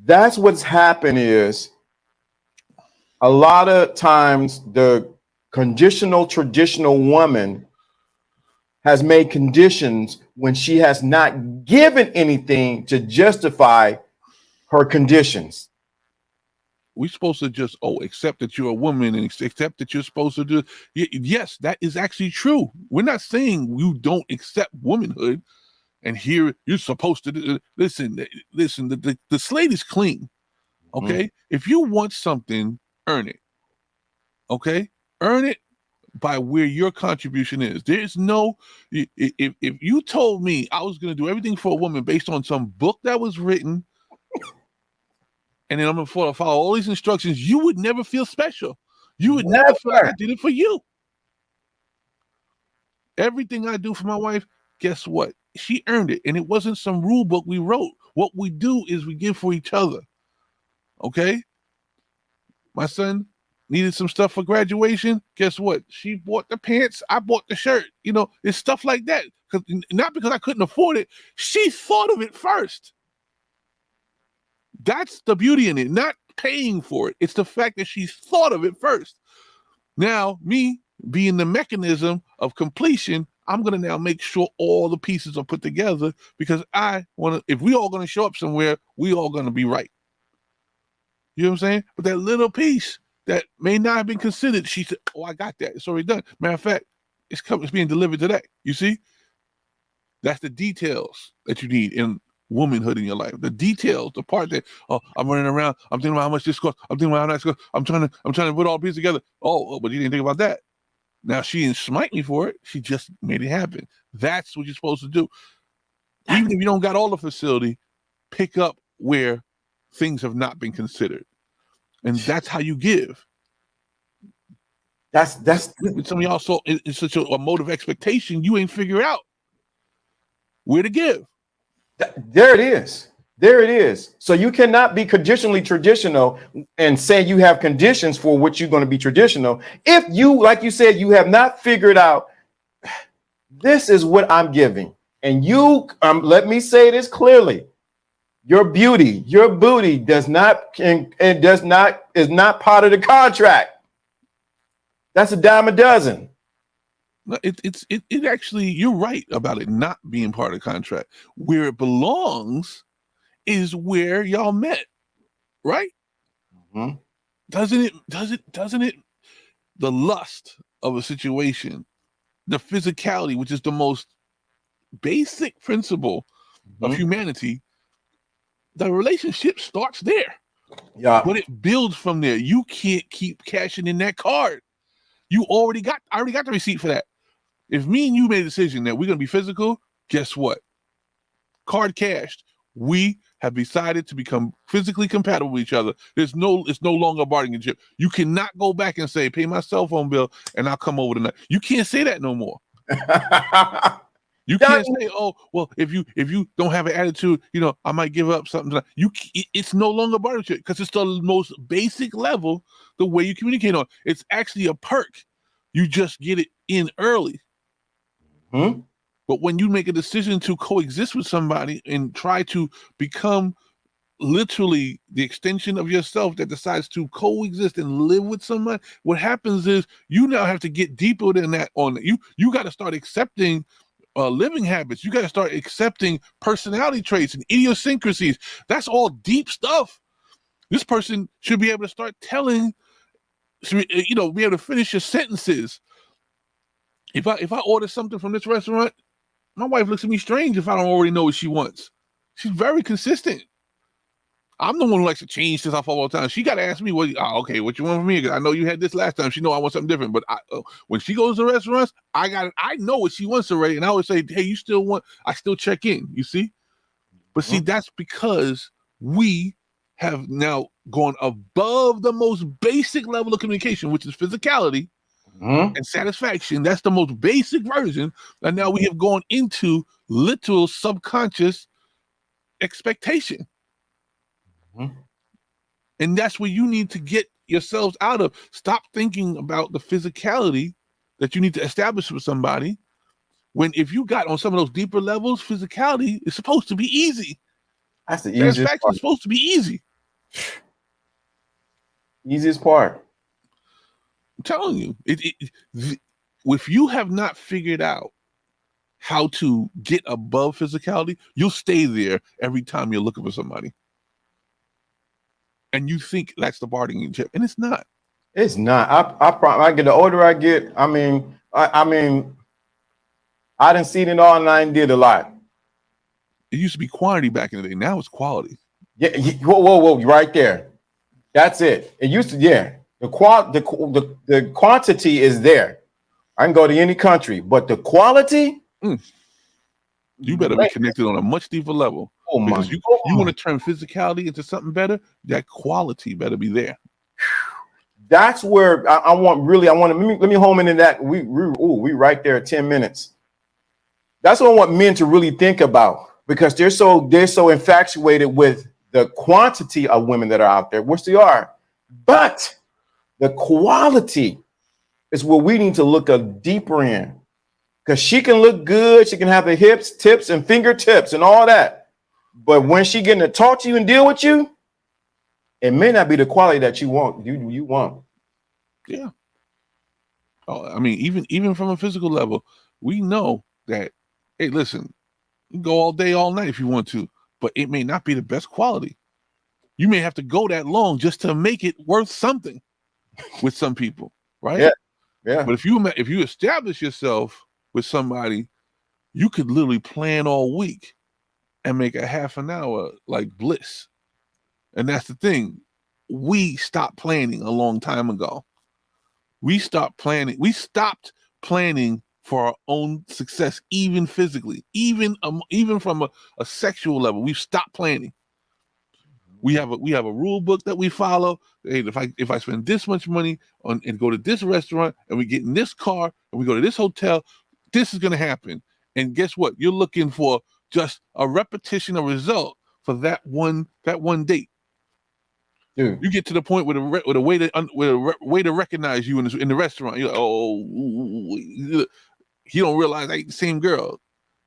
That's what's happened is a lot of times the traditional woman has made conditions when she has not given anything to justify her conditions.
We're supposed to just accept that you're a woman and accept that you're supposed to do. Yes, that is actually true. We're not saying you don't accept womanhood and here you're supposed to do. Listen. The slate is clean. Okay, if you want something, earn it. Okay, earn it. by where your contribution is. There's no, if you told me I was going to do everything for a woman based on some book that was written, and then I'm going to follow all these instructions, you would never feel special. You would never feel like I did it for you. Everything I do for my wife, guess what? She earned it. And it wasn't some rule book we wrote. What we do is we give for each other. Okay? My son needed some stuff for graduation. Guess what? She bought the pants. I bought the shirt. You know, it's stuff like that. Not because I couldn't afford it. She thought of it first. That's the beauty in it, not paying for it. It's the fact that she thought of it first. Now, me being the mechanism of completion, I'm going to now make sure all the pieces are put together because I want to, if we all going to show up somewhere, we all going to be right. You know what I'm saying? But that little piece that may not have been considered, she said, oh, I got that. It's already done. Matter of fact, it's being delivered today. You see? That's the details that you need in womanhood in your life. The details, the part that, oh, I'm running around, I'm thinking about how much this costs, I'm thinking about how much this costs, I'm trying to put all the pieces together. Oh, but you didn't think about that. Now she didn't smite me for it. She just made it happen. That's what you're supposed to do. Even if you don't got all the facility, pick up where things have not been considered. And that's how you give.
That's
some of y'all so it's such a mode of expectation, you ain't figure out where to give.
There it is. There it is. So you cannot be conditionally traditional and say you have conditions for what you're going to be traditional. If you, like you said, you have not figured out, this is what I'm giving. And you, let me say this clearly. Your beauty, your booty is not part of the contract. That's a dime a dozen.
It actually, you're right about it not being part of the contract. Where it belongs is where y'all met, right?
Mm-hmm.
Doesn't it? The lust of a situation, the physicality, which is the most basic principle of humanity, the relationship starts there.
Yeah.
But it builds from there. You can't keep cashing in that card. I already got the receipt for that. If me and you made a decision that we're going to be physical, guess what? Card cashed. We have decided to become physically compatible with each other. It's no longer a bargaining chip. You cannot go back and say, pay my cell phone bill and I'll come over tonight. You can't say that no more. You can't say, oh, well, if you don't have an attitude, I might give up something. It's no longer bargaining chip because it's the most basic level, the way you communicate on. It's actually a perk. You just get it in early.
Hmm?
But when you make a decision to coexist with somebody and try to become literally the extension of yourself that decides to coexist and live with somebody, what happens is you now have to get deeper than that on you. You got to start accepting living habits. You got to start accepting personality traits and idiosyncrasies. That's all deep stuff. This person should be able to start telling, be able to finish your sentences. If I order something from this restaurant, my wife looks at me strange if I don't already know what she wants. She's very consistent. I'm the one who likes to change stuff all the time. She got to ask me, what you want from me? I know you had this last time. She know I want something different. But when she goes to restaurants, I know what she wants already. And I always say, hey, I still check in, you see? But see, that's because we have now gone above the most basic level of communication, which is physicality. And satisfaction. That's the most basic version. And now we have gone into literal subconscious expectation. And that's where you need to get yourselves out of. Stop thinking about the physicality that you need to establish with somebody. When if you got on some of those deeper levels, physicality is supposed to be easy.
That's the easiest
Satisfaction
part.
is supposed to be easy.
Easiest part.
I'm telling you, if you have not figured out how to get above physicality, you'll stay there every time you're looking for somebody. And you think that's the bargaining chip, and it's not.
It's not. I get the older I get. I didn't see it all, and I did a lot.
It used to be quantity back in the day. Now it's quality.
Yeah. Whoa! Right there. That's it. It used to. Yeah. The quantity is there. I can go to any country, but the quality,
you better be connected on a much deeper level.
Oh my!
Because you want to turn physicality into something better. That quality better be there.
That's where I want to let me home into that. We right there at 10 minutes. That's what I want men to really think about, because they're so infatuated with the quantity of women that are out there, which they are, but the quality is what we need to look deeper in, because she can look good, she can have the hips, tips, and fingertips and all that, but when she getting to talk to you and deal with you, it may not be the quality that you want. You want.
Yeah. Oh, I mean, even from a physical level, we know that. Hey, listen, you can go all day, all night if you want to, but it may not be the best quality. You may have to go that long just to make it worth something with some people, right?
Yeah, yeah.
But if you establish yourself with somebody, you could literally plan all week and make a half an hour like bliss. And that's the thing. We stopped planning a long time ago. We stopped planning. We stopped planning for our own success, even physically, even from a sexual level. We've stopped planning. We have a rule book that we follow. Hey, if I spend this much money on and go to this restaurant and we get in this car and we go to this hotel, this is going to happen. And guess what? You're looking for just a repetition, a result for that one date.
Dude.
You get to the point with a way to recognize you in the restaurant. You're like, oh, he don't realize I ain't the same girl.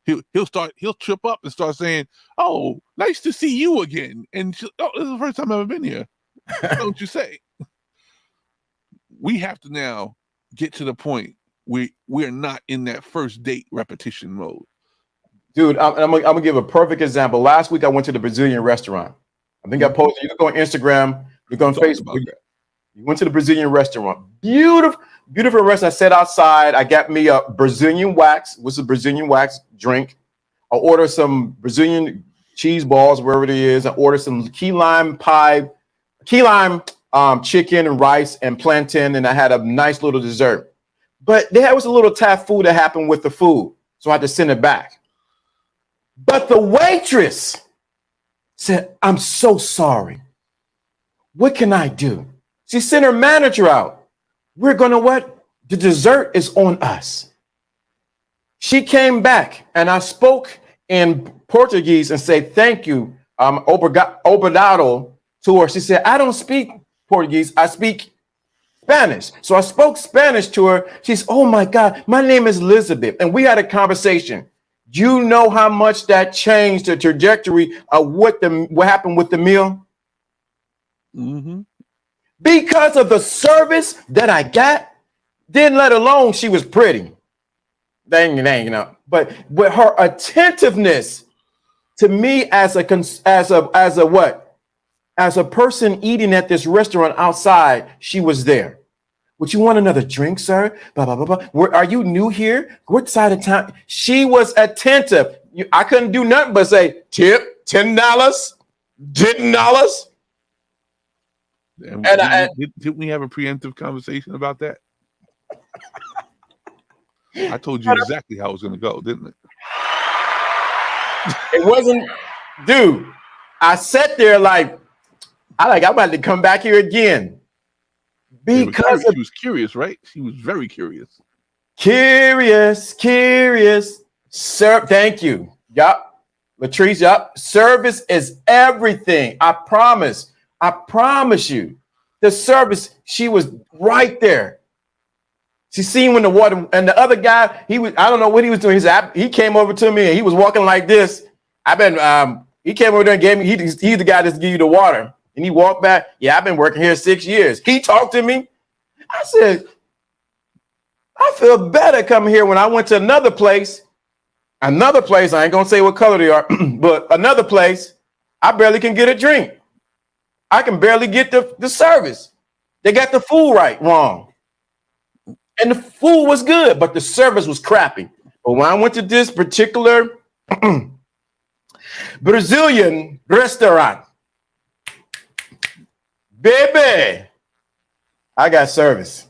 He'll trip up and start saying, "Oh, nice to see you again." And this is the first time I've ever been here. Don't you say? We have to now get to the point where we're not in that first date repetition mode.
Dude, I'm gonna give a perfect example. Last week I went to the Brazilian restaurant. I think I posted. You can go on Instagram. You go on Facebook. You went to the Brazilian restaurant. Beautiful restaurant. I sat outside. I got me a Brazilian wax. What's a Brazilian wax drink? I ordered some Brazilian cheese balls, wherever it is. I ordered some key lime chicken and rice and plantain, and I had a nice little dessert. But there was a little tafu that happened with the food, so I had to send it back. But the waitress said, "I'm so sorry. What can I do?" She sent her manager out. We're going to what? The dessert is on us. She came back and I spoke in Portuguese and said, "Thank you, obrigado," to her. She said, "I don't speak Portuguese. I speak Spanish." So I spoke Spanish to her. She's, "Oh my God, my name is Elizabeth." And we had a conversation. You know how much that changed the trajectory of what happened with the meal?
Mm-hmm.
Because of the service that I got, then let alone she was pretty. Dang, you know. But with her attentiveness to me as a person eating at this restaurant outside, she was there. "Would you want another drink, sir? Blah, blah, blah, blah. Are you new here? What side of town?" She was attentive. I couldn't do nothing but say, "Tip, $10, $10.
And didn't we have a preemptive conversation about that? I told you exactly how it was going to go, didn't it?
It wasn't, dude. I sat there I'm about to come back here again. Because
she was curious, right? She was very curious.
Curious. Sir, thank you. Yup. Latrice, yup. Service is everything. I promise you. The service, she was right there. She seen when the water, and the other guy, I don't know what he was doing. He came over to me and he was walking like this. He came over there and gave me, he's the guy that's give you the water. And he walked back. "Yeah, I've been working here 6 years." He talked to me. I said, "I feel better coming here." When I went to another place, I ain't gonna say what color they are, but another place, I barely can get a drink. I can barely get the service. They got the food wrong. And the food was good, but the service was crappy. But when I went to this particular Brazilian restaurant, baby, I got service.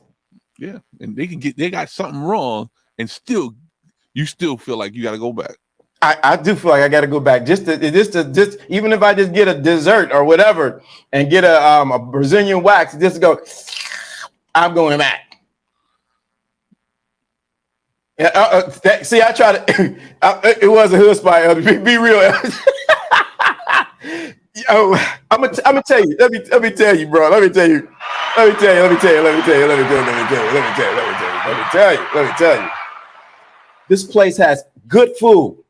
Yeah, and they got something wrong, and you still feel like you got to go back.
I do feel like I got to go back just even if I just get a dessert or whatever and get a Brazilian wax, just go. I'm going back. See, I tried to. It was a hood spot. Be real. Yo, I'm gonna tell you. Let me tell you, bro. Let me tell you. This place has good food,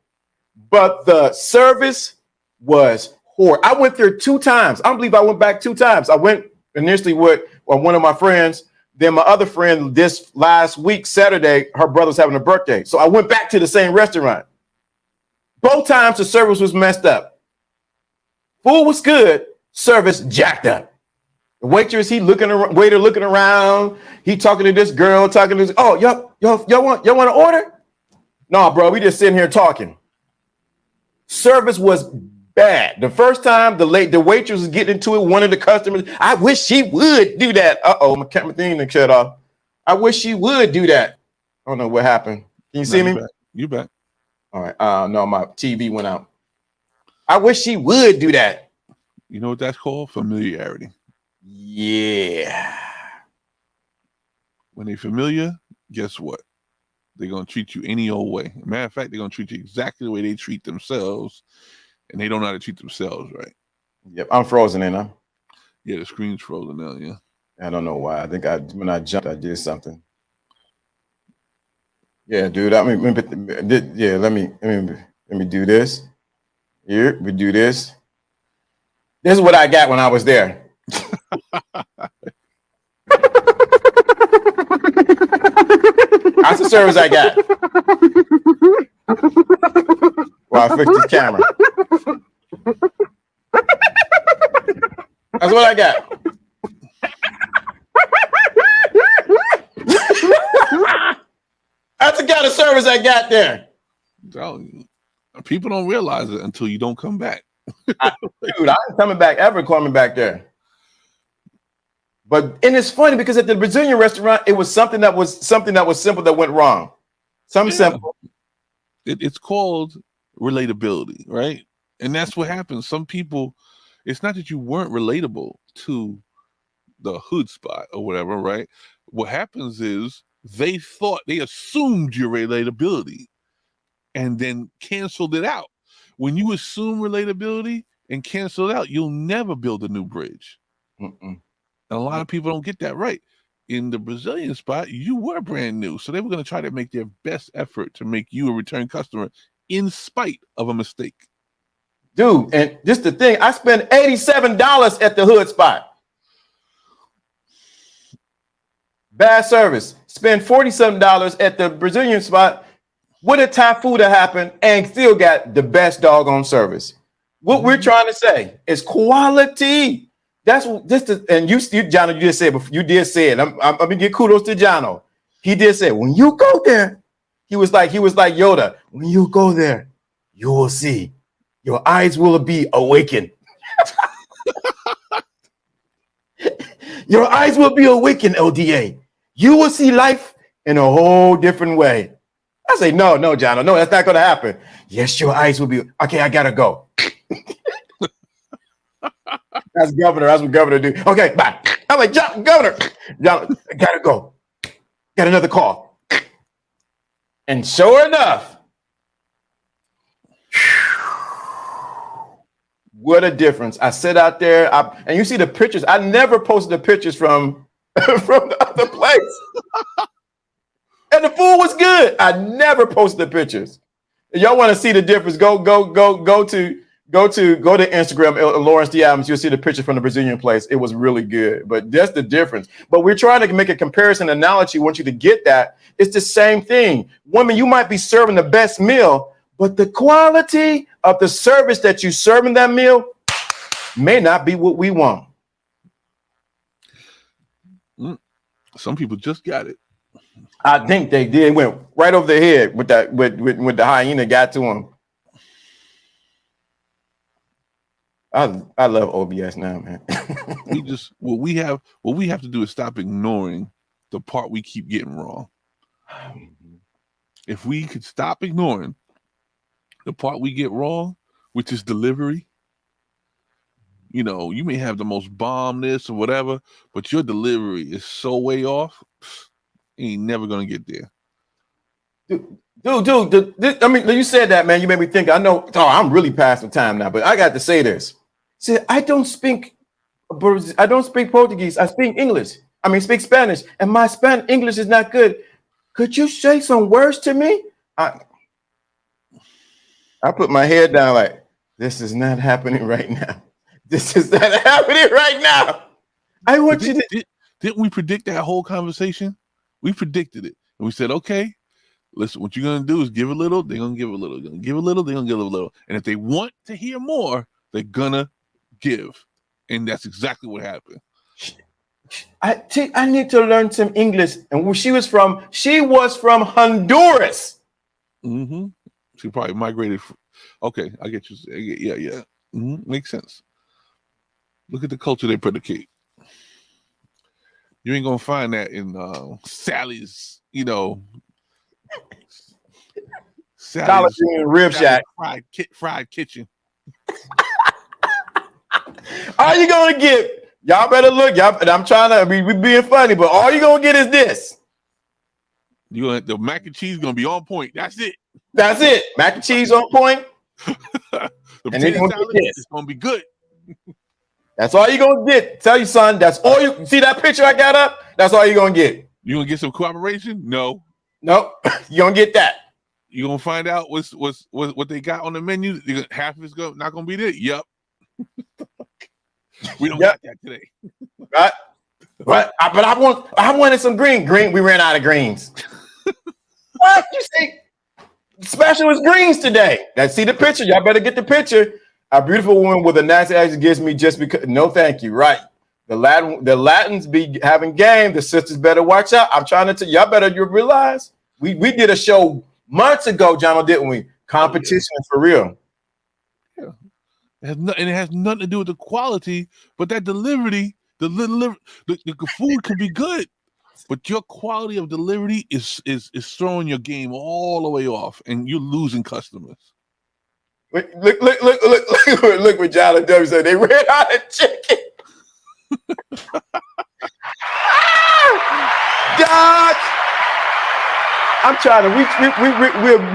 but the service was horrible. I went there 2 times. I don't believe I went back 2 times. I went initially with one of my friends. Then my other friend, this last week, Saturday, her brother's having a birthday. So I went back to the same restaurant. Both times the service was messed up. Food was good, service jacked up. The waitress, waiter looking around. He talking to this girl, talking to this. Oh, y'all want to order? No, bro, we just sitting here talking. Service was bad. The first time the waitress was getting into it, one of the customers, I wish she would do that. My camera thing done cut off. I wish she would do that. I don't know what happened. Can you see me?
You back.
All right. No, my TV went out. I wish she would do that.
You know what that's called? Familiarity.
Yeah.
When they're familiar, guess what? They're going to treat you any old way. Matter of fact, they're going to treat you exactly the way they treat themselves. And they don't know how to treat themselves, right?
Yep, I'm frozen in.
Yeah, the screen's frozen now. Yeah,
I don't know why. I think when I jumped, I did something. Yeah, dude. Let me do this. Here, we do this. This is what I got when I was there. That's the service I got. Well, I fixed this camera. That's what I got. That's the kind of service I got there.
People don't realize it until you don't come back.
Dude, I ain't coming back there. And it's funny because at the Brazilian restaurant, it was something that was simple that went wrong. Simple.
It's called relatability, right? And that's what happens. Some people, it's not that you weren't relatable to the hood spot or whatever, right? What happens is they assumed your relatability and then canceled it out. When you assume relatability and cancel it out, you'll never build a new bridge. And a lot of people don't get that right. In the Brazilian spot, you were brand new. So they were going to try to make their best effort to make you a return customer in spite of a mistake.
Dude, and just the thing, I spent $87 at the hood spot. Bad service. Spend $47 at the Brazilian spot. What a typhoon that happened and still got the best doggone service. What we're trying to say is quality. That's just and you Jono, you just said before, you did say it. I'm gonna give kudos to Jono. He did say when you go there, he was like Yoda. When you go there, you will see. Your eyes will be awakened. Your eyes will be awakened, LDA. You will see life in a whole different way. I say, no, Jono, no, that's not going to happen. Yes, your eyes will be. Okay, I got to go. That's governor. That's what governor do. Okay, bye. I'm like, governor, John, I got to go. Got another call. And sure enough, what a difference. I sit out there, and you see the pictures. I never posted the pictures from the other place. And the food was good. I never posted the pictures. If y'all want to see the difference, go to Instagram, Lawrence D. Adams. You'll see the picture from the Brazilian place. It was really good. But that's the difference. But we're trying to make a comparison analogy. We want you to get that. It's the same thing. Women, you might be serving the best meal, but the quality of the service that you serve in that meal may not be what we want.
Some people just got it.
I think they did. Went right over their head with that with the hyena got to them. I love OBS now, man.
What we have to do is stop ignoring the part we keep getting wrong. If we could stop ignoring the part we get wrong, which is delivery. You know, you may have the most bomb this or whatever, but your delivery is so way off, you ain't never gonna get there.
Dude, I mean, you said that, man. You made me think. I know. Oh, I'm really past the time now, but I got to say this. See, I don't speak Portuguese. I speak English. I mean, speak Spanish, and my English is not good. Could you say some words to me? I put my head down like, this is not happening right now. This is not happening right now. I want you to.
Didn't we predict that whole conversation? We predicted it, and we said, okay. Listen, what you're gonna do is give a little, they're gonna give a little, give a little, they're gonna give a little. And if they want to hear more, they're gonna give. And that's exactly what happened.
I need to learn some English. And where she was from Honduras.
Mm-hmm. She probably migrated. Okay, I get you. Yeah. Mm-hmm. Makes sense. Look at the culture they predicate. You ain't gonna find that in Sally's,
College Union Rib Shack.
Fried kitchen.
All you gonna get, y'all better look, y'all. And I'm trying to we being funny, but all you gonna get is this.
The mac and cheese gonna be on point. That's it.
That's it. Mac and cheese on point.
The
potato
salad is gonna be good.
That's all you gonna get. Tell you, son. That's all you see. That picture I got up. That's all you gonna get.
You gonna get some cooperation? No.
Nope. You gonna get that.
You gonna find out what they got on the menu. Half of it's not gonna be there. Yep. We don't got that today.
Right. But I wanted some green. We ran out of greens. What you see? Special is greens today. Let's see the picture. Y'all better get the picture. A beautiful woman with a nice accent gives me just because. No, thank you. Right. The Latins be having game. The sisters better watch out. I'm trying to tell y'all better. You realize we did a show months ago, John, didn't we? Competition for real.
Yeah. And it has nothing to do with the quality, but that delivery, the food can be good, but your quality of delivery is throwing your game all the way off, and you're losing customers.
Look what John and W said. They ran out of chicken. Doc, I'm trying to.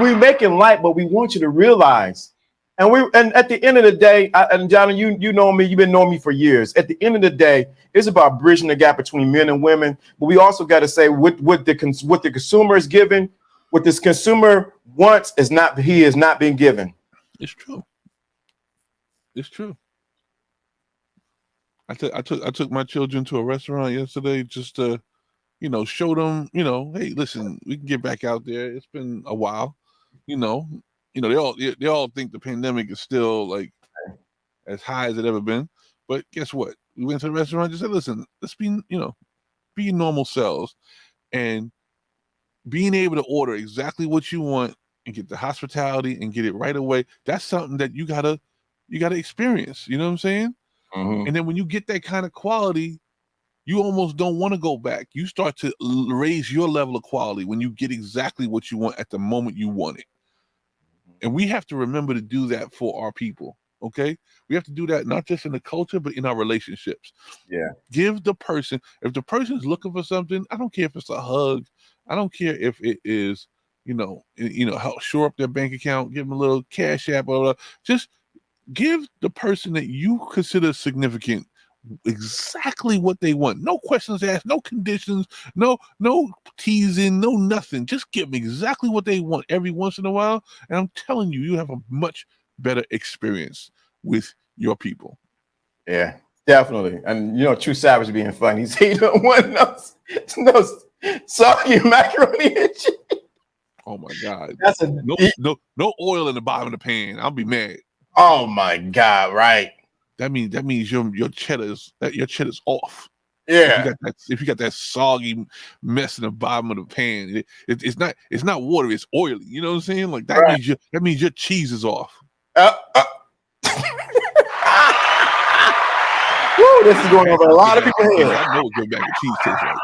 We're making light, but we want you to realize. And at the end of the day, and John, you know me, you've been knowing me for years. At the end of the day, it's about bridging the gap between men and women. But we also got to say what the consumer is given, what this consumer wants is not being given.
It's true. It's true. I took my children to a restaurant yesterday just to, show them, hey, listen, we can get back out there. It's been a while, they all think the pandemic is still like as high as it ever been. But guess what? We went to the restaurant and just said, listen, let's be normal selves, and being able to order exactly what you want and get the hospitality and get it right away. That's something that you gotta experience. You know what I'm saying?
Mm-hmm.
And then when you get that kind of quality, you almost don't want to go back. You start to raise your level of quality when you get exactly what you want at the moment you want it. And we have to remember to do that for our people. Okay. We have to do that not just in the culture, but in our relationships.
Yeah.
Give the person, if the person is looking for something, I don't care if it's a hug. I don't care if it is, help shore up their bank account, give them a little cash app, or just give the person that you consider significant exactly what they want. No questions asked, no conditions, no teasing, no nothing. Just give them exactly what they want every once in a while. And I'm telling you, you have a much better experience with your people.
Yeah, definitely. And True Savage being funny. He don't want no soggy macaroni and cheese.
Oh my God.
That's
no oil in the bottom of the pan. I'll be mad.
Oh my God, right.
That means your cheddar's off.
Yeah.
If you got that soggy mess in the bottom of the pan, it's not water, it's oily. You know what I'm saying? Like that
right.
means your cheese is off.
Woo, this is going over a lot of people's heads.
I know what good mac and cheese tastes like.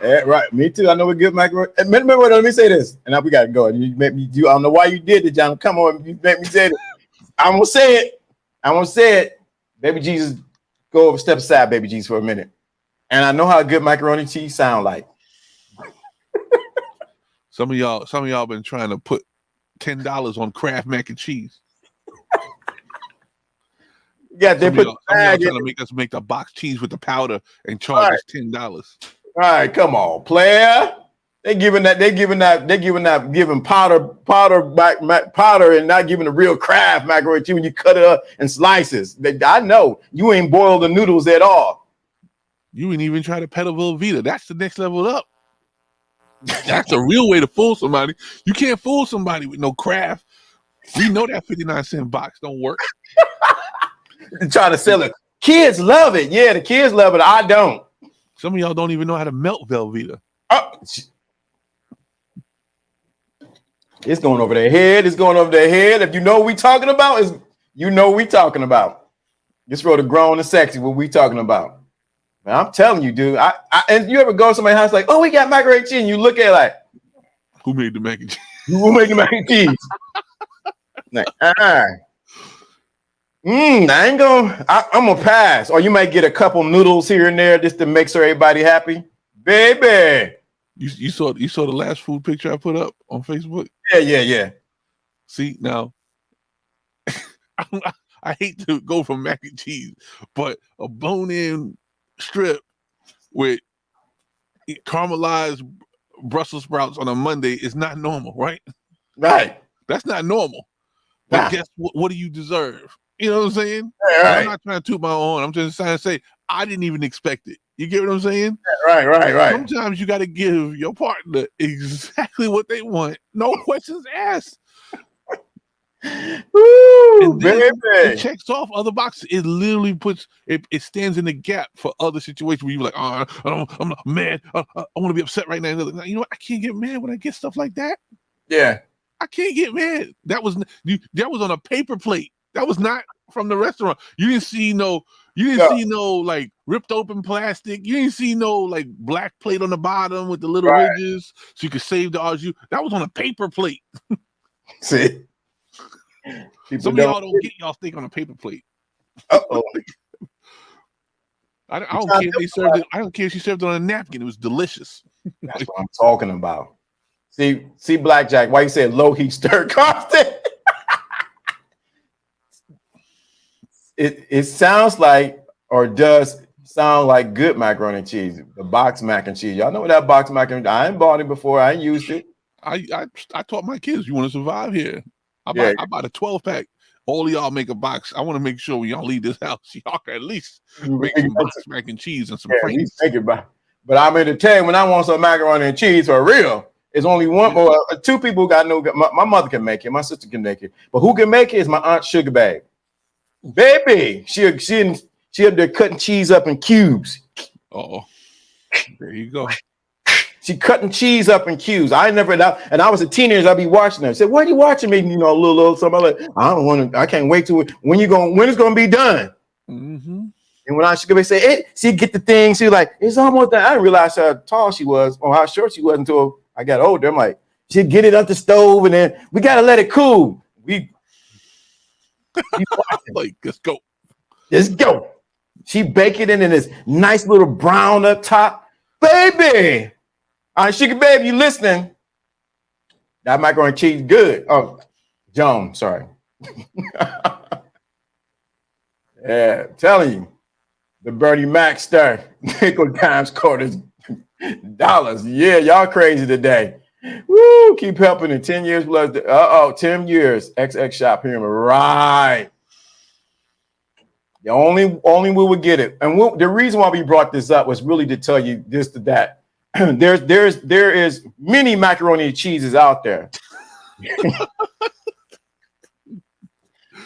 Yeah, right. Me too. I know a good macaroni. Remember, let me say this, and now we gotta go. You make me do. I don't know why you did it, John. Come on, you make me say it. I'm gonna say it. I'm gonna say it. Baby Jesus, go over, step aside, baby Jesus, for a minute. And I know how good macaroni and cheese sound like.
Some of y'all been trying to put $10 on Kraft mac and cheese.
Yeah, they put
some of y'all trying to make us make the box cheese with the powder and charge us $10.
All right, come on, player. Giving powder and not giving the real Kraft macaroni and cheese when you cut it up in slices. I know you ain't boiled the noodles at all.
You ain't even try to pedal Velveeta. That's the next level up. That's a real way to fool somebody. You can't fool somebody with no Kraft. We know that 59-cent box don't work.
Trying to sell it. Kids love it. Yeah, the kids love it. I don't.
Some of y'all don't even know how to melt Velveeta.
It's going over their head. It's going over their head. If you know what we talking about, you know what we talking about. Just for the grown and sexy, what we talking about. Man, I'm telling you, dude. And you ever go to somebody's house like, oh, we got macaroni and cheese, and you look at it like,
who made the mac and cheese?
Who made the mac and cheese? Like, I ain't gonna. I'm gonna pass. Or you might get a couple noodles here and there just to make sure everybody happy, baby.
You saw the last food picture I put up on Facebook?
Yeah.
See, now I hate to go from mac and cheese, but a bone-in strip with caramelized Brussels sprouts on a Monday is not normal, right?
Right.
That's not normal. But guess what do you deserve? You know what I'm saying?
Right.
I'm not trying to toot my own. I'm just trying to say I didn't even expect it. You get what I'm saying?
Right.
Sometimes you got to give your partner exactly what they want. No questions asked.
Woo, baby.
It checks off other boxes. It literally puts it stands in the gap for other situations where you're like, oh, I'm not mad. I want to be upset right now. You know what? I can't get mad when I get stuff like that.
Yeah.
I can't get mad. That was on a paper plate. That was not from the restaurant. You didn't see no like ripped open plastic. You didn't see no like black plate on the bottom with the little ridges so you could save the RGU. That was on a paper plate.
See?
Some of y'all don't get y'all steak on a paper plate.
Uh-oh.
I don't care if they served it. I don't care if she served it on a napkin. It was delicious.
That's what I'm talking about. See, Blackjack, why you said low heat stir constant? It sounds like, or does sound like good macaroni and cheese. The box mac and cheese. Y'all know what that box mac and cheese. I ain't bought it before. I ain't used it.
I taught my kids, you want to survive here. I bought a 12-pack. All of y'all make a box. I want to make sure when y'all leave this house, y'all can at least make some box mac and cheese and some friends.
But I'm here to tell you, when I want some macaroni and cheese for real, it's only one or two people got no. My mother can make it. My sister can make it. But who can make it is my aunt Sugar Bag. Baby, she up there cutting cheese up in cubes.
Oh, there you go.
She cutting cheese up in cubes. I was a teenager. I'd be watching her. I said, "Why are you watching me?" You know, a little something like, I don't want to. I can't wait to when it's gonna be done.
Mm-hmm.
And when she could say, "Hey," she get the thing. She was like, "It's almost done." I didn't realize how tall she was or how short she was until I got older. I'm like, she'd get it up the stove and then we gotta let it cool. We
like, let's go.
Let's go. She bake it in this nice little brown up top. Baby. All right, Sugar Babe, you listening? That macaroni and cheese good. Oh, Joan, sorry. Yeah, telling you. The Bernie Mac stir. Nickel, dimes, quarters, dollars. Yeah, y'all crazy today. Woo, keep helping in 10 years plus. 10 years. XX shop here. Right. The only we would get it. And the reason why we brought this up was really to tell you this to that. There is many macaroni and cheeses out there.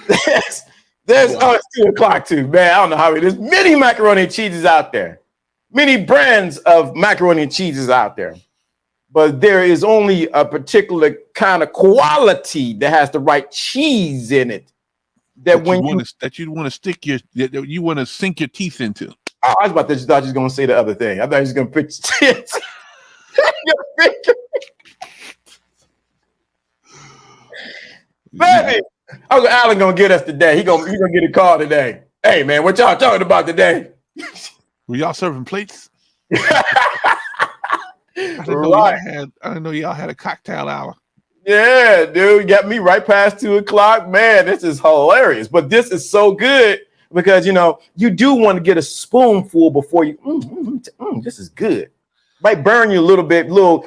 It's 2:00 too, man. I don't know how there's many macaroni and cheeses out there. Many brands of macaroni and cheeses out there. But there is only a particular kind of quality that has the right cheese in it. That you want
to sink your teeth into.
I was about to thought you was gonna say the other thing. I thought you was gonna put shit. Baby, Uncle Allen gonna get us today. He gonna get a call today. Hey man, what y'all talking about today?
Were y'all serving plates? I didn't know y'all had a cocktail hour.
Yeah, dude, you got me right past 2:00. Man, this is hilarious. But this is so good because you do want to get a spoonful before you. This is good. Might burn you a little bit, little,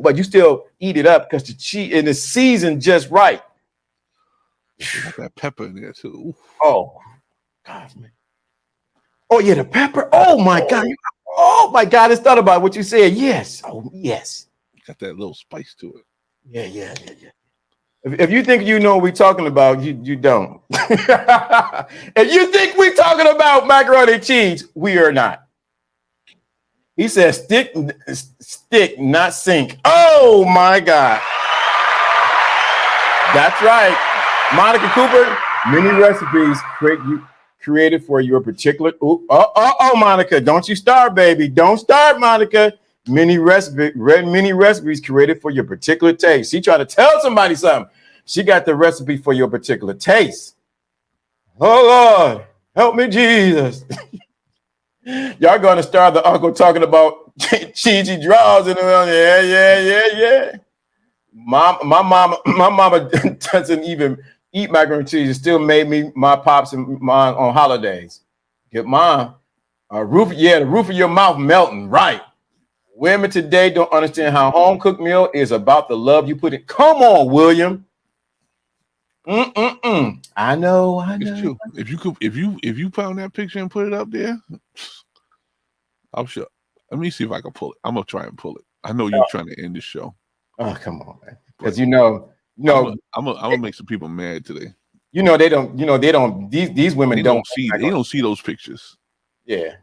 but you still eat it up because the cheese and the season just right.
Got that pepper in there too. Oof.
Oh, God, man. Oh yeah, the pepper. Oh my God. Oh my God, it's thought about what you said. Yes. Oh yes.
Got that little spice to it.
Yeah. If you think you know what we're talking about, you don't. If you think we're talking about macaroni and cheese, we are not. He says stick, not sink. Oh my God. That's right. Monica Cooper, many recipes created for your particular. Monica, don't you start, baby. Don't start, Monica. Many recipes created for your particular taste. She tried to tell somebody something. She got the recipe for your particular taste. Oh Lord, help me, Jesus. Y'all gonna start the uncle talking about cheesy draws in the yeah. My mama doesn't even eat macaroni and cheese. It still made me my pops and mine on holidays. Get mine. The roof of your mouth melting, right? Women today don't understand how home cooked meal is about the love you put in. Come on, William. I know.
It's true. If you found that picture and put it up there, I'm sure. Let me see if I can pull it. I'm gonna try and pull it. I know you're trying to end the show.
Oh, come on, man. Because
I'm gonna make some people mad today.
They don't. These women don't
see those pictures.
Yeah.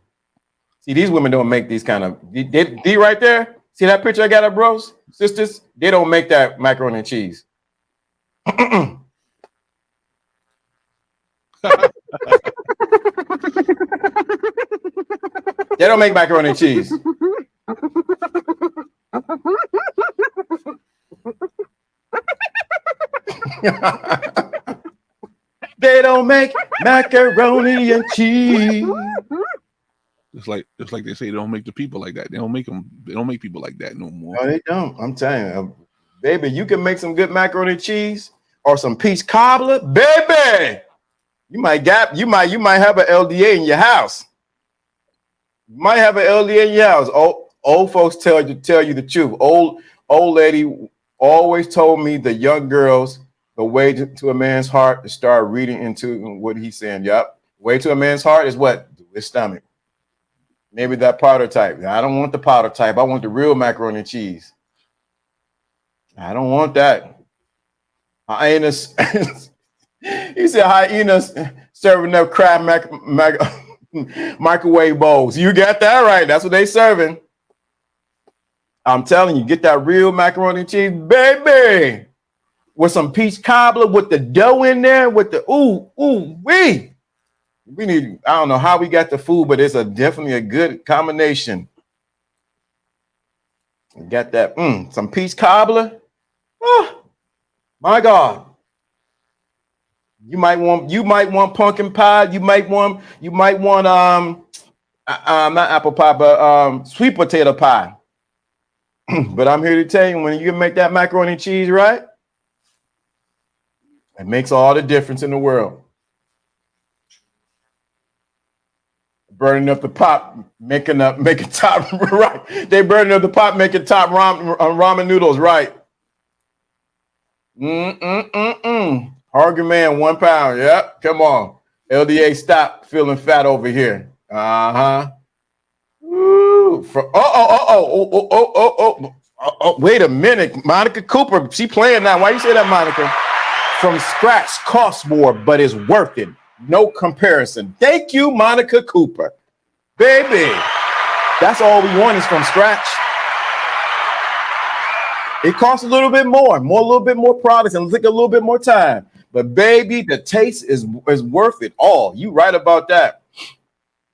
See, these women don't make these kind of D right there. See that picture I got of bros, sisters? They don't make that macaroni and cheese. They don't make macaroni and cheese. They don't make macaroni and cheese.
It's like they say they don't make the people like that. They don't make people like that no more.
No, they don't. I'm telling you, baby, you can make some good macaroni and cheese or some peach cobbler, baby. You might have an LDA in your house. You might have an LDA in your house. Old folks tell you the truth. Old lady always told me the young girls, the way to a man's heart is start reading into what he's saying. Yep. Way to a man's heart is what? His stomach. Maybe that powder type. I don't want the powder type. I want the real macaroni and cheese. I don't want that. Hyenas. He said hyenas serving up crab microwave bowls. You got that right. That's what they serving. I'm telling you, get that real macaroni and cheese, baby. With some peach cobbler with the dough in there, with the we need, I don't know how we got the food, but it's definitely a good combination. Got that, some peach cobbler. Oh, my God. You might want pumpkin pie. You might want not apple pie, but sweet potato pie. But I'm here to tell you, when you can make that macaroni and cheese right, it makes all the difference in the world. Burning up the pot, making top right. They burning up the pot, making top ramen noodles right. Hungry man, 1 pound. Yep, come on. LDA, stop feeling fat over here. Wait a minute, Monica Cooper. She playing now. Why you say that, Monica? From scratch costs more, but is worth it. No comparison. Thank you, Monica Cooper. Baby, that's all we want is from scratch. It costs a little bit more, a little bit more products and take a little bit more time. But baby, the taste is worth it all. You right about that.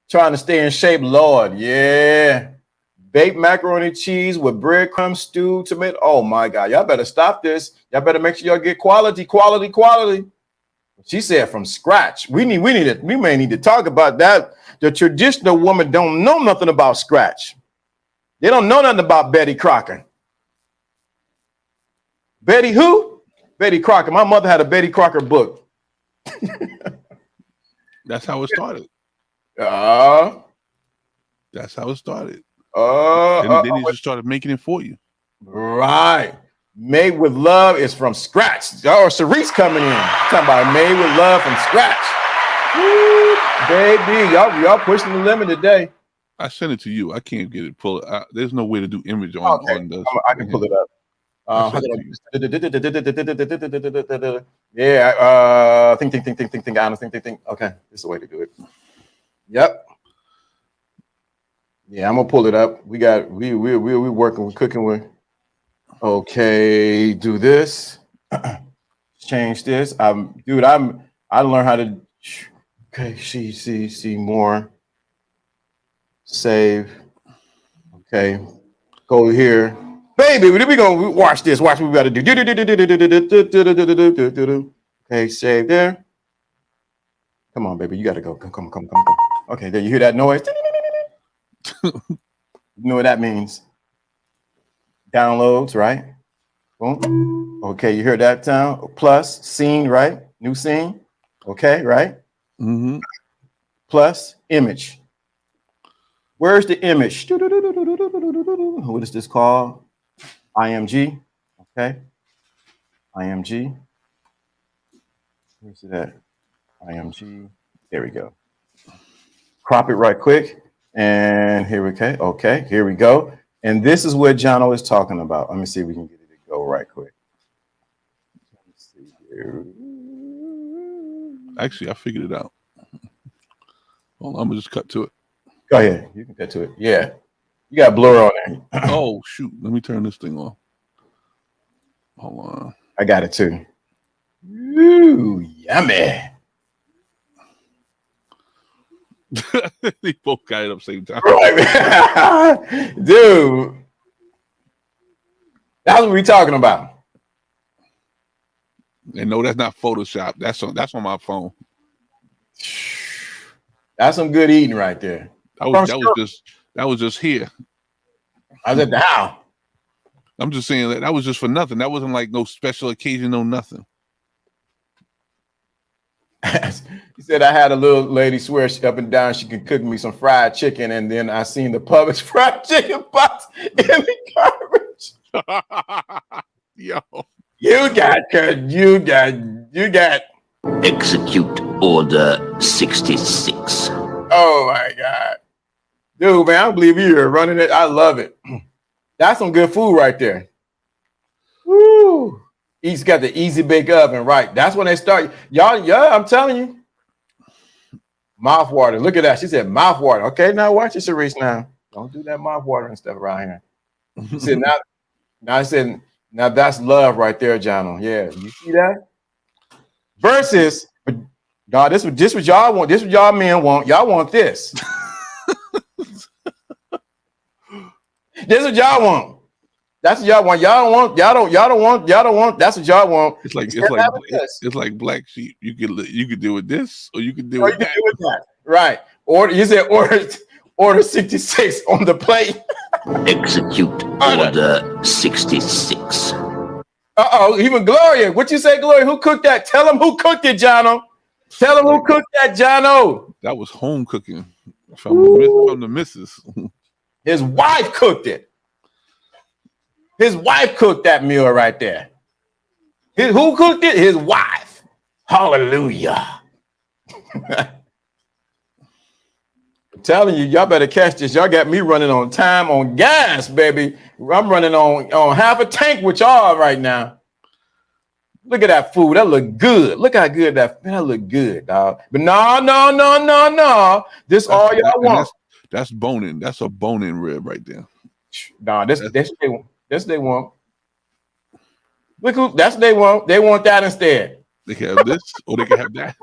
Trying to stay in shape, Lord. Yeah. baked macaroni cheese with breadcrumbs, stew, tomato. Oh my God. Y'all better stop this. Y'all better make sure y'all get quality. She said from scratch. We may need to talk about that. The traditional woman don't know nothing about scratch. They don't know nothing about Betty Crocker. Betty who? Betty Crocker. My mother had a Betty Crocker book.
That's how it started. That's how it started. Then he just started making it for you.
Right. Made with love is from scratch. Oh, Cerise coming in. Talking about made with love from scratch. Woo, baby, y'all pushing the limit today.
I sent it to you. I can't get it. Pull it. There's no way to do image on.
Okay.
On this.
I can pull it up. Yeah. Think. Honest. Think. Okay, this is the way to do it. Yep. Yeah, I'm gonna pull it up. We working. We're cooking with. Okay, do this. Change this. I learned how to. Okay, see more. Save. Okay, go here, baby. We gonna watch this. Watch what we gotta do. Okay, save there. Come on, baby. You gotta go. Come. Okay, there. You hear that noise? You know what that means? Downloads, right? Boom. Okay, you hear that sound? Plus scene, right? New scene. Okay, right?
Mm-hmm.
Plus image. Where's the image? What is this called? IMG. Okay. IMG. Where's it at? IMG. There we go. Crop it right quick. And here we go. Okay, here we go. And this is what Jono is talking about. Let me see if we can get it to go right quick. Let me see here.
Actually, I figured it out. Hold on, I'm gonna just cut to it.
Go ahead. You can cut to it. Yeah. You got blur on there.
Oh shoot. Let me turn this thing on. Hold on.
I got it too. Ooh, yummy.
They both got it up same time.
Right. Dude. That's what we're talking about.
And no, that's not Photoshop. That's on my phone.
That's some good eating right there.
That was just here.
I was at the house.
I'm just saying that was just for nothing. That wasn't like no special occasion, no nothing.
He said I had a little lady swear she up and down she could cook me some fried chicken, and then I seen the Publix fried chicken box in the garbage.
Yo,
you got
Execute Order 66.
Oh my God, dude, man, I don't believe you're running it. I love it. That's some good food right there. Woo! He's got the easy bake oven, right? That's when they start. Y'all, yeah, I'm telling you. Mouth water. Look at that. She said mouth water. Okay, now watch it, Cerise. Now don't do that mouth water and stuff around here. She said now that's love right there, Jono. Yeah, you see that? Versus, no, this what y'all want. This what y'all men want. Y'all want this. This what y'all want. That's what y'all want. Y'all don't want. That's what y'all want.
It's like black sheep. You could do with this, or you could do with that.
Right. You said order 66 on the plate.
Execute Order 66.
Even Gloria. What you say, Gloria? Who cooked that? Tell him who cooked it, Jono. Tell him who cooked that, Jono.
That was home cooking from the missus.
His wife cooked it. His wife cooked that meal right there. Who cooked it? His wife. Hallelujah. I'm telling you, y'all better catch this. Y'all got me running on time, on gas, baby. I'm running on half a tank with y'all right now. Look at that food. That look good. Look how good that look good, dog. But no. This all y'all want.
That's bone-in. That's a bone-in rib right there.
Nah, this they want. Look who that's what they want. They want that instead.
They can have this, or they can have that.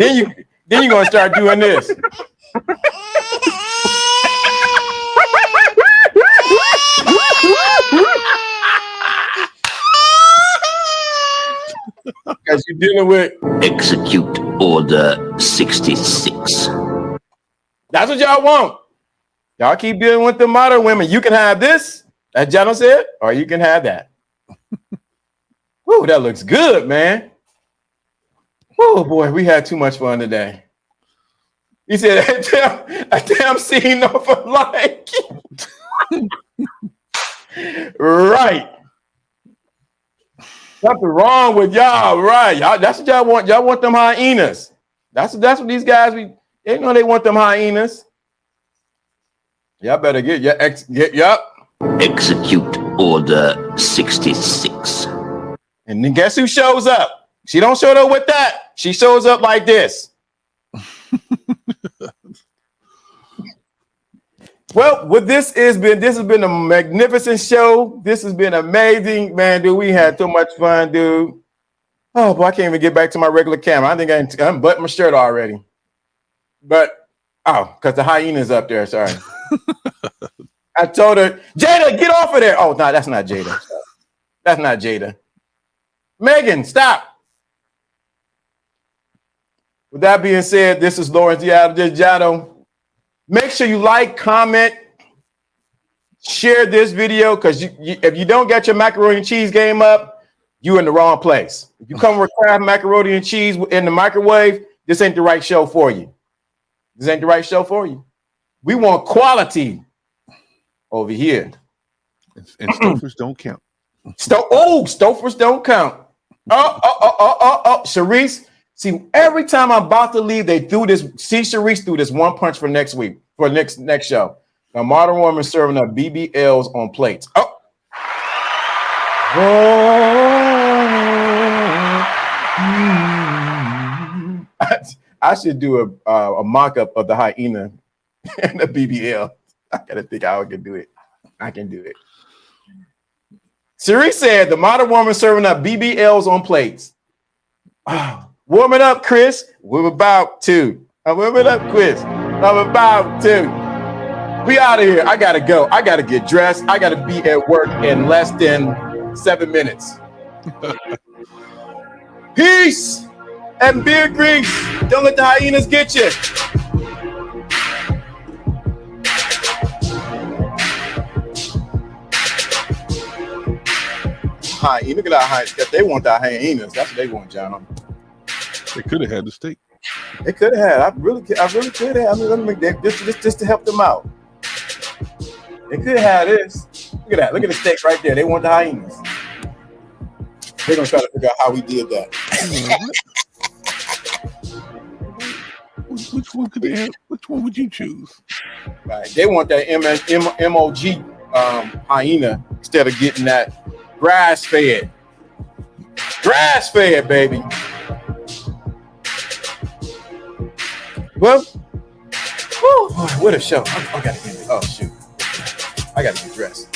then you're gonna start doing this. Because you're dealing with
Execute Order 66.
that's what y'all want. Y'all keep dealing with the modern women. You can have this, as Jano said, or you can have that. Woo, that looks good, man. Oh boy, we had too much fun today. He said a damn scene off of like. Right. Something wrong with y'all, right? Y'all, that's what y'all want. Y'all want them hyenas. That's what these guys they know they want them hyenas. Y'all better get
Execute Order 66.
And then guess who shows up? She don't show up with that. She shows up like this. Well, this has been a magnificent show. This has been amazing, man, dude. We had so much fun, dude. Oh, boy, I can't even get back to my regular camera. I think I'm buttoning my shirt already. But, because the hyena's up there, sorry. I told her, Jada, get off of there. Oh, no, that's not Jada. That's not Jada. Megan, stop. With that being said, this is Lawrence Jado. Make sure you like, comment, share this video, because if you don't get your macaroni and cheese game up, you're in the wrong place. If you come with Kraft macaroni and cheese in the microwave, this ain't the right show for you. This ain't the right show for you. We want quality over here.
And Stofers don't count.
Stofers don't count. Sharice. See, every time I'm about to leave, they do this. See, Sharice threw this one punch for next week, for next show. A modern woman serving up BBLs on plates. I should do a mock-up of the hyena and the BBL. I gotta think how I can do it. I can do it. Sharice said the modern woman serving up BBLs on plates. Warm it up, Chris. We're about to. Warm it up, Chris. I'm about to. We out of here. I gotta go. I gotta get dressed. I gotta be at work in less than 7 minutes. Peace and beer grease. Don't let the hyenas get you. Hyena, look at our hyenas. They want our hyenas. That's what they want, John.
They could have had the steak.
They could have had. I really could have. I mean, let me make just to help them out. They could have had this. Look at that. Look at the steak right there. They want the hyenas. They're gonna try to figure out how we did that.
Which one could they have? Which one would you choose?
Right. They want that MOG hyena instead of getting that grass fed. Grass fed, baby. Well, what a show. I gotta get it. Oh, shoot. I gotta get dressed.